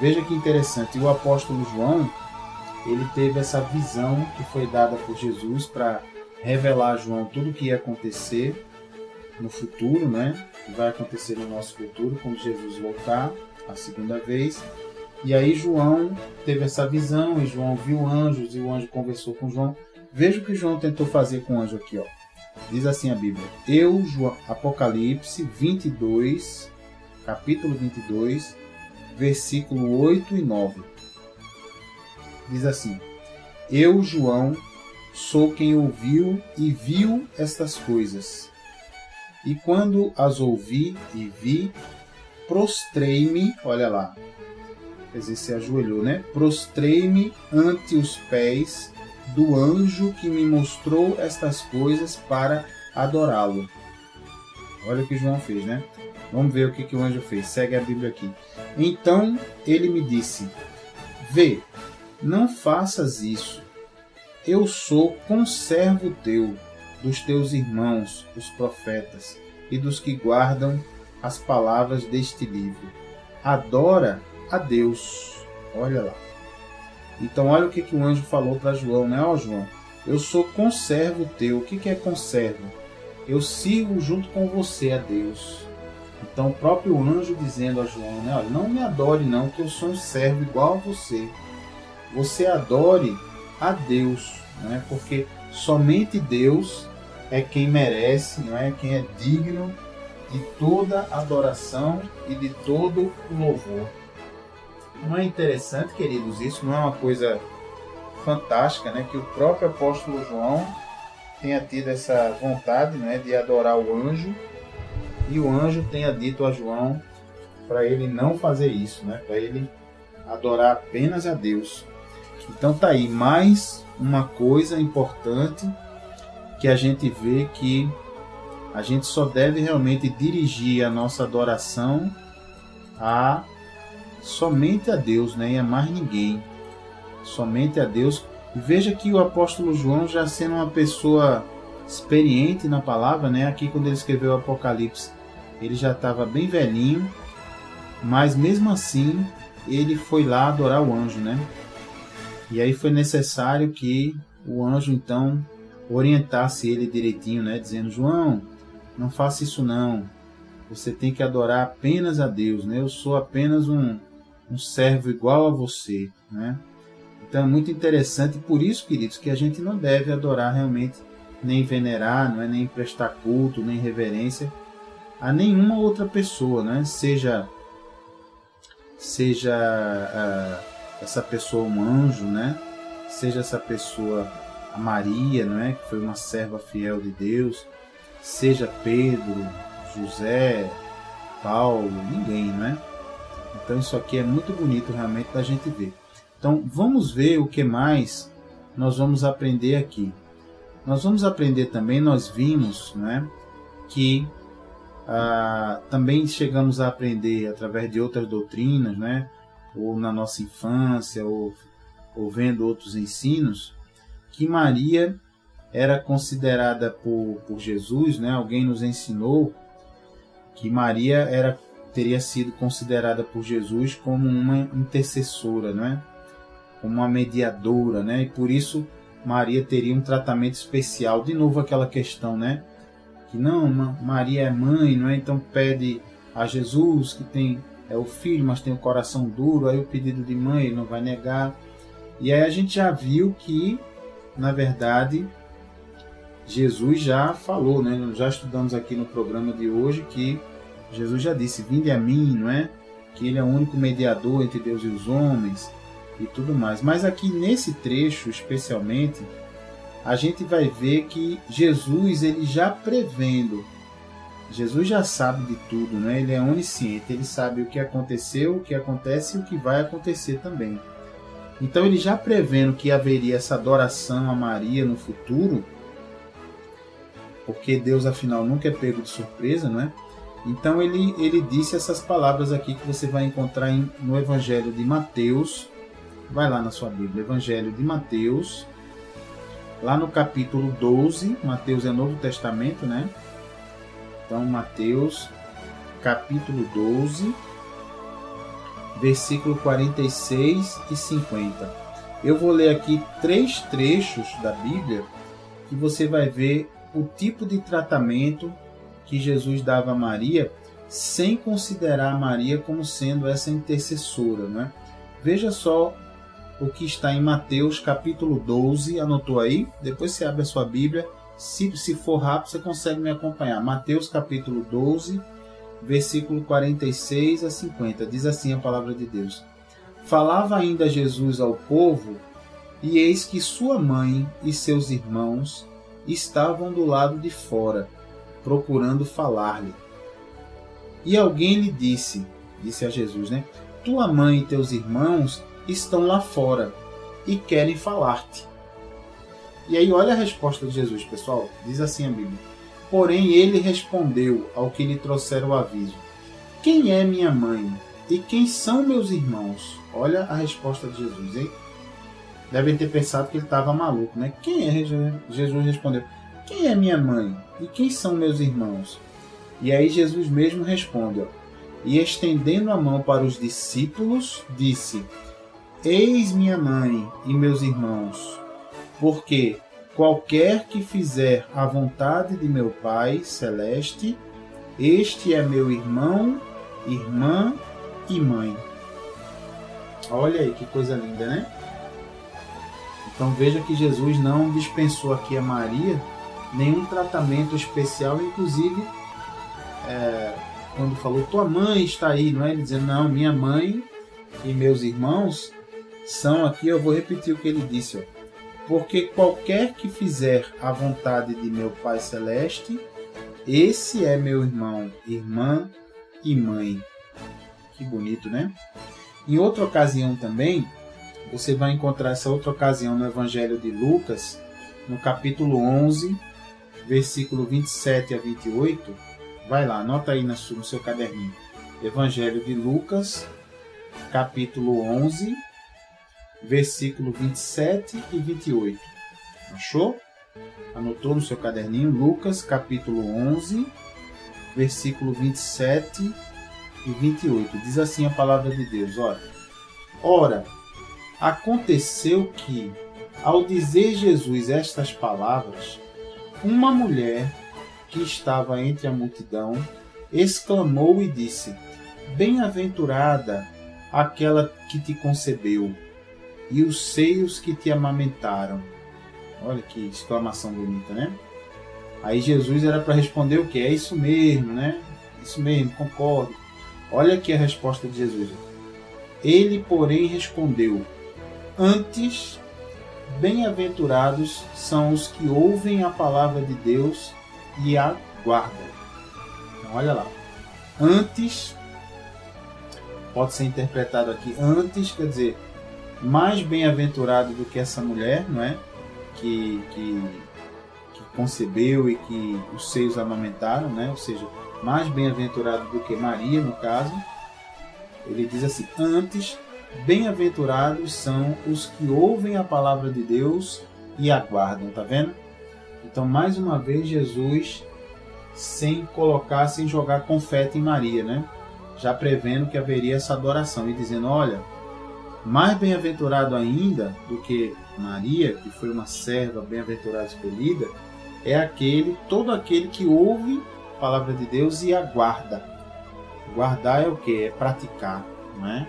Veja que interessante, o apóstolo João, ele teve essa visão que foi dada por Jesus para revelar a João tudo o que ia acontecer no futuro, né? Que vai acontecer no nosso futuro, quando Jesus voltar a segunda vez. E aí João teve essa visão, e João viu anjos, e o anjo conversou com João. Veja o que João tentou fazer com o anjo aqui, ó. Diz assim a Bíblia, Apocalipse 22, capítulo 22, versículo 8 e 9. Diz assim, eu, João, sou quem ouviu e viu estas coisas. E quando as ouvi e vi, prostrei-me, olha lá, quer dizer, se ajoelhou, né? Prostrei-me ante os pés do anjo que me mostrou estas coisas para adorá-lo. Olha o que João fez, né? Vamos ver o que o anjo fez. Segue a Bíblia aqui. Então ele me disse, vê, não faças isso. Eu sou conservo teu, dos teus irmãos, os profetas, e dos que guardam as palavras deste livro. Adora a Deus. Olha lá. Então olha o que o anjo falou para João, né? Ó João, eu sou conservo teu. O que é conservo? Eu sigo junto com você a Deus. Então o próprio anjo dizendo a João, né? Olha, não me adore não, que eu sou um servo igual a você. Você adore a Deus, né? Porque somente Deus é quem merece, não é? Quem é digno de toda adoração e de todo louvor. Não é interessante, queridos, isso não é uma coisa fantástica, né? Que o próprio apóstolo João tenha tido essa vontade, né, de adorar o anjo e o anjo tenha dito a João para ele não fazer isso, né? Para ele adorar apenas a Deus. Então tá aí mais uma coisa importante que a gente vê que a gente só deve realmente dirigir a nossa adoração somente a Deus, né? E a mais ninguém. Somente a Deus. E veja que o apóstolo João, já sendo uma pessoa experiente na palavra, né? Aqui quando ele escreveu o Apocalipse, ele já estava bem velhinho, mas mesmo assim ele foi lá adorar o anjo, né? E aí foi necessário que o anjo então orientasse ele direitinho, né? Dizendo: João, não faça isso não. Você tem que adorar apenas a Deus, né? Eu sou apenas um servo igual a você, né? Então é muito interessante, por isso, queridos, que a gente não deve adorar realmente, nem venerar, não é, nem prestar culto, nem reverência a nenhuma outra pessoa, né? Seja essa pessoa um anjo, né? Seja essa pessoa a Maria, não é? Que foi uma serva fiel de Deus, seja Pedro, José, Paulo, ninguém, não é? Então isso aqui é muito bonito realmente da gente ver. Então vamos ver o que mais nós vamos aprender aqui. Nós vamos aprender também, nós vimos, né, que também chegamos a aprender através de outras doutrinas, né, ou na nossa infância, ou vendo outros ensinos, que Maria era considerada por Jesus, né, alguém nos ensinou que Maria teria sido considerada por Jesus como uma intercessora, né, como uma mediadora, né, e por isso Maria teria um tratamento especial. De novo aquela questão, né, que não, Maria é mãe, não é? Então pede a Jesus, que é o filho, mas tem o coração duro, aí o pedido de mãe ele não vai negar. E aí a gente já viu que, na verdade, Jesus já falou, né? Nós já estudamos aqui no programa de hoje que Jesus já disse: vinde a mim, não é? Que ele é o único mediador entre Deus e os homens e tudo mais. Mas aqui nesse trecho, especialmente, a gente vai ver que Jesus, ele já prevendo, Jesus já sabe de tudo, né? Ele é onisciente, ele sabe o que aconteceu, o que acontece e o que vai acontecer também. Então ele já prevendo que haveria essa adoração a Maria no futuro, porque Deus afinal nunca é pego de surpresa, não é? Então ele disse essas palavras aqui que você vai encontrar no Evangelho de Mateus. Vai lá na sua Bíblia, Evangelho de Mateus, lá no capítulo 12, Mateus é Novo Testamento, né? Então, Mateus, capítulo 12, versículo 46 e 50. Eu vou ler aqui 3 trechos da Bíblia que você vai ver o tipo de tratamento que Jesus dava a Maria, sem considerar a Maria como sendo essa intercessora, né? Veja só o que está em Mateus capítulo 12, anotou aí? Depois você abre a sua Bíblia, se for rápido você consegue me acompanhar. Mateus capítulo 12, versículo 46 a 50, diz assim a palavra de Deus: falava ainda Jesus ao povo, e eis que sua mãe e seus irmãos estavam do lado de fora, procurando falar-lhe. E alguém lhe disse a Jesus, né? Tua mãe e teus irmãos estão lá fora e querem falar-te. E aí olha a resposta de Jesus, pessoal. Diz assim a Bíblia: porém ele respondeu ao que lhe trouxeram o aviso: quem é minha mãe e quem são meus irmãos? Olha a resposta de Jesus, hein? Devem ter pensado que ele estava maluco, né? Quem é? Jesus respondeu: quem é minha mãe e quem são meus irmãos? E aí Jesus mesmo responde, ó, e estendendo a mão para os discípulos, disse: eis minha mãe e meus irmãos, porque qualquer que fizer a vontade de meu Pai Celeste, este é meu irmão, irmã e mãe. Olha aí que coisa linda, né? Então veja que Jesus não dispensou aqui a Maria nenhum tratamento especial, inclusive quando falou tua mãe está aí, não é? Ele dizendo, não, minha mãe e meus irmãos são aqui, eu vou repetir o que ele disse, ó, porque qualquer que fizer a vontade de meu Pai Celeste, esse é meu irmão, irmã e mãe. Que bonito, né? Em outra ocasião também, você vai encontrar essa outra ocasião no Evangelho de Lucas, no capítulo 11, versículo 27 a 28. Vai lá, anota aí no seu caderninho. Evangelho de Lucas, capítulo 11, versículo 27 e 28. Achou? Anotou no seu caderninho? Lucas, capítulo 11, versículo 27 e 28. Diz assim a palavra de Deus, olha. Ora, aconteceu que, ao dizer Jesus estas palavras, uma mulher que estava entre a multidão exclamou e disse: Bem-aventurada aquela que te concebeu e os seios que te amamentaram. Olha que exclamação bonita, né? Aí Jesus era para responder o quê? É isso mesmo, né? Isso mesmo, concordo. Olha aqui a resposta de Jesus. Ele, porém, respondeu: Antes, bem-aventurados são os que ouvem a palavra de Deus e a guardam. Então, olha lá. Antes, pode ser interpretado aqui, antes, quer dizer, mais bem-aventurado do que essa mulher, não é? Que concebeu e que os seios amamentaram, né? Ou seja, mais bem-aventurado do que Maria, no caso. Ele diz assim: antes, bem-aventurados são os que ouvem a palavra de Deus e aguardam, tá vendo? Então, mais uma vez, Jesus, sem jogar confete em Maria, né? Já prevendo que haveria essa adoração e dizendo: olha, mais bem-aventurado ainda do que Maria, que foi uma serva bem-aventurada escolhida, é todo aquele que ouve a palavra de Deus e aguarda. Guardar é o que? É praticar, não é?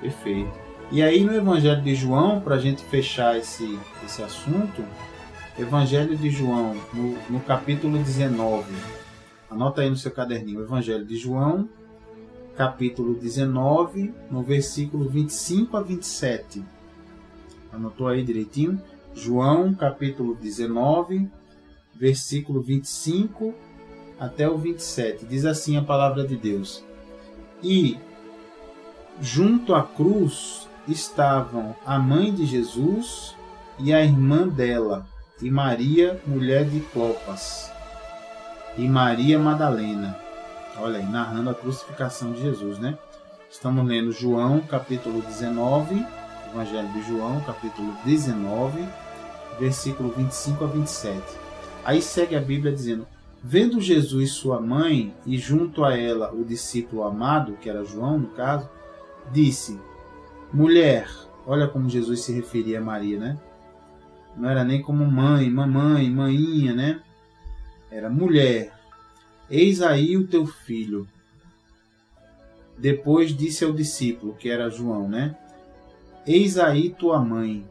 Perfeito. E aí no Evangelho de João, para a gente fechar esse assunto, Evangelho de João, no capítulo 19, anota aí no seu caderninho, Evangelho de João, capítulo 19, no versículo 25 a 27. Anotou aí direitinho? João, capítulo 19, versículo 25 até o 27. Diz assim a palavra de Deus: E junto à cruz estavam a mãe de Jesus e a irmã dela, e Maria, mulher de Clopas, e Maria Madalena. Olha aí, narrando a crucificação de Jesus, né? Estamos lendo João, capítulo 19, Evangelho de João, capítulo 19, versículo 25 a 27. Aí segue a Bíblia dizendo: Vendo Jesus sua mãe e junto a ela o discípulo amado, que era João no caso, disse: Mulher, olha como Jesus se referia a Maria, né? Não era nem como mãe, mamãe, maninha, né? Era mulher. Eis aí o teu filho. Depois disse ao discípulo, que era João, né? Eis aí tua mãe.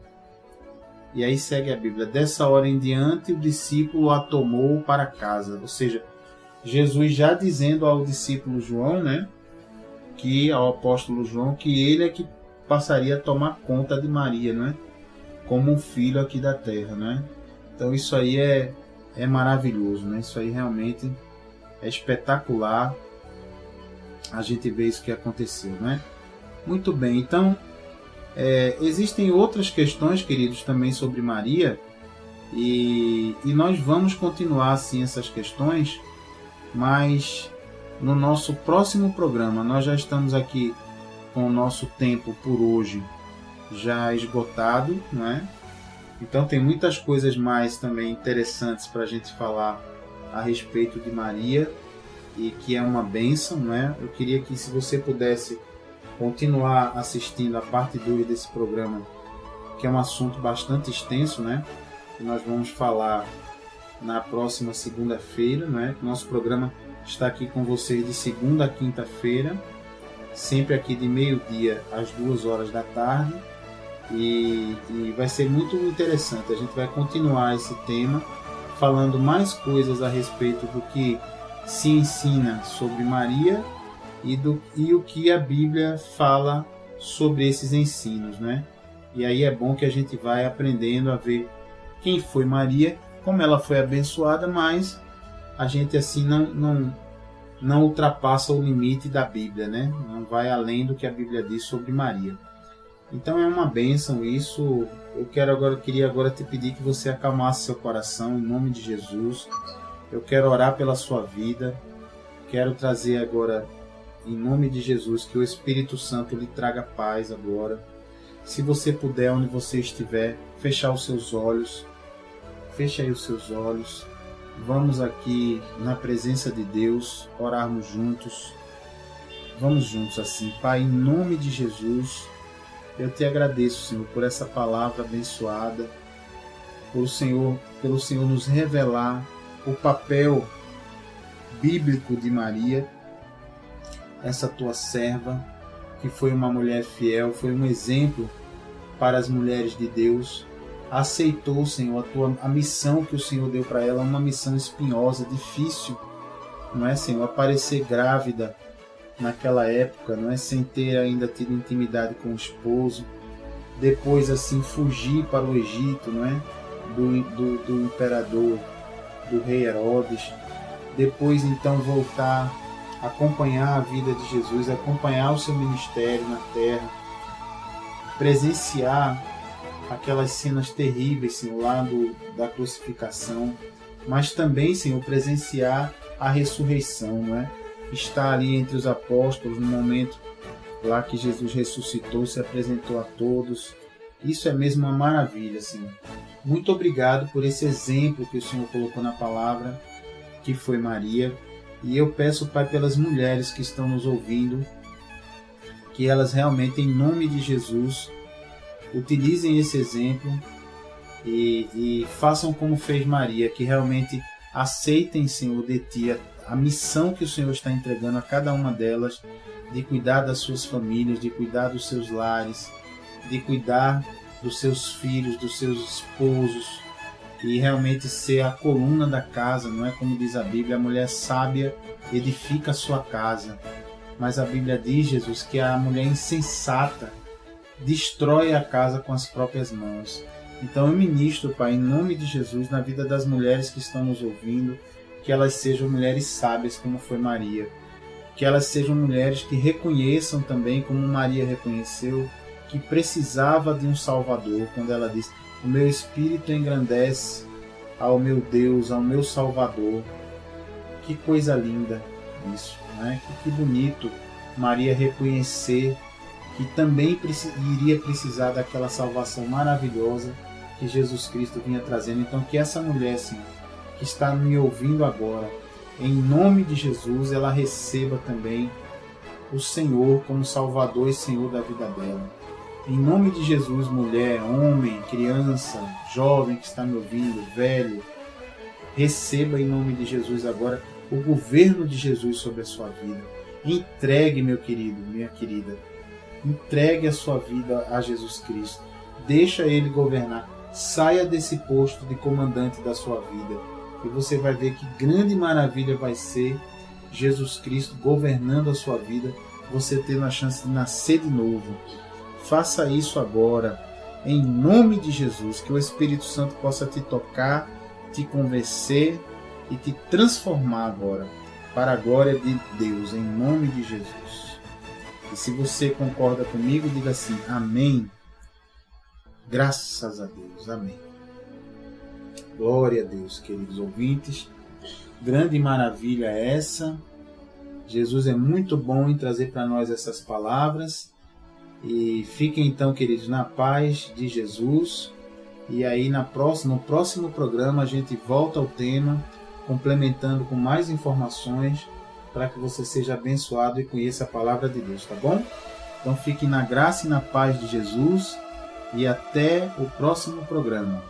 E aí segue a Bíblia: dessa hora em diante o discípulo a tomou para casa. Ou seja, Jesus já dizendo ao discípulo João, né? Ao apóstolo João, que ele é que passaria a tomar conta de Maria, né? Como um filho aqui da terra, né? Então isso aí é maravilhoso, né? Isso aí realmente é espetacular. A gente vê isso que aconteceu, né? Muito bem, então existem outras questões, queridos, também sobre Maria, e nós vamos continuar assim essas questões, mas no nosso próximo programa. Nós já estamos aqui com o nosso tempo por hoje já esgotado, né? Então tem muitas coisas mais também interessantes para a gente falar a respeito de Maria, e que é uma bênção, né? Eu queria que, se você pudesse continuar assistindo a parte 2 desse programa, que é um assunto bastante extenso, né? Que nós vamos falar na próxima segunda-feira, né? Nosso programa está aqui com vocês de segunda a quinta-feira, sempre aqui de meio-dia às 2 horas da tarde, e vai ser muito interessante. A gente vai continuar esse tema, falando mais coisas a respeito do que se ensina sobre Maria e o que a Bíblia fala sobre esses ensinos, né? E aí é bom que a gente vai aprendendo a ver quem foi Maria, como ela foi abençoada, mas a gente assim não ultrapassa o limite da Bíblia, né? Não vai além do que a Bíblia diz sobre Maria. Então é uma bênção isso. Eu queria agora te pedir que você acalmasse seu coração em nome de Jesus. Eu quero orar pela sua vida. Quero trazer agora, em nome de Jesus, que o Espírito Santo lhe traga paz agora. Se você puder, onde você estiver, fechar os seus olhos. Feche aí os seus olhos. Vamos aqui na presença de Deus, orarmos juntos. Vamos juntos assim. Pai, em nome de Jesus, eu te agradeço, Senhor, por essa palavra abençoada, pelo Senhor nos revelar o papel bíblico de Maria, essa tua serva, que foi uma mulher fiel, foi um exemplo para as mulheres de Deus. Aceitou, Senhor, a missão que o Senhor deu para ela, uma missão espinhosa, difícil, não é, Senhor? Aparecer grávida naquela época, não é? Sem ter ainda tido intimidade com o esposo. Depois, assim, fugir para o Egito, não é? Do imperador, do rei Herodes. Depois, então, voltar, acompanhar a vida de Jesus, acompanhar o seu ministério na terra, presenciar aquelas cenas terríveis, Senhor, lá da crucificação, mas também, Senhor, presenciar a ressurreição, não é? Estar ali entre os apóstolos no momento lá que Jesus ressuscitou, se apresentou a todos. Isso é mesmo uma maravilha, Senhor. Muito obrigado por esse exemplo que o Senhor colocou na palavra, que foi Maria. E eu peço, Pai, pelas mulheres que estão nos ouvindo, que elas realmente, em nome de Jesus, utilizem esse exemplo e façam como fez Maria, que realmente aceitem, Senhor, de Ti a missão que o Senhor está entregando a cada uma delas, de cuidar das suas famílias, de cuidar dos seus lares, de cuidar dos seus filhos, dos seus esposos, e realmente ser a coluna da casa, não é como diz a Bíblia, a mulher sábia edifica a sua casa, mas a Bíblia diz, Jesus, que a mulher insensata destrói a casa com as próprias mãos. Então eu ministro, Pai, em nome de Jesus, na vida das mulheres que estão nos ouvindo, que elas sejam mulheres sábias como foi Maria, que elas sejam mulheres que reconheçam também, como Maria reconheceu, que precisava de um Salvador, quando ela diz: o meu espírito engrandece ao meu Deus, ao meu Salvador. Que coisa linda isso, né? Que bonito Maria reconhecer que também iria precisar daquela salvação maravilhosa que Jesus Cristo vinha trazendo. Então que essa mulher, Senhor, que está me ouvindo agora, em nome de Jesus, ela receba também o Senhor como Salvador e Senhor da vida dela. Em nome de Jesus, mulher, homem, criança, jovem que está me ouvindo, velho, receba em nome de Jesus agora o governo de Jesus sobre a sua vida. Entregue, meu querido, minha querida, entregue a sua vida a Jesus Cristo. Deixa Ele governar. Saia desse posto de comandante da sua vida. E você vai ver que grande maravilha vai ser Jesus Cristo governando a sua vida, você tendo a chance de nascer de novo. Faça isso agora, em nome de Jesus, que o Espírito Santo possa te tocar, te convencer e te transformar agora, para a glória de Deus, em nome de Jesus. E se você concorda comigo, diga assim: amém. Graças a Deus, amém. Glória a Deus, queridos ouvintes. Grande maravilha essa. Jesus é muito bom em trazer para nós essas palavras. E fiquem então, queridos, na paz de Jesus. E aí no próximo programa a gente volta ao tema, complementando com mais informações, para que você seja abençoado e conheça a palavra de Deus, tá bom? Então fiquem na graça e na paz de Jesus. E até o próximo programa.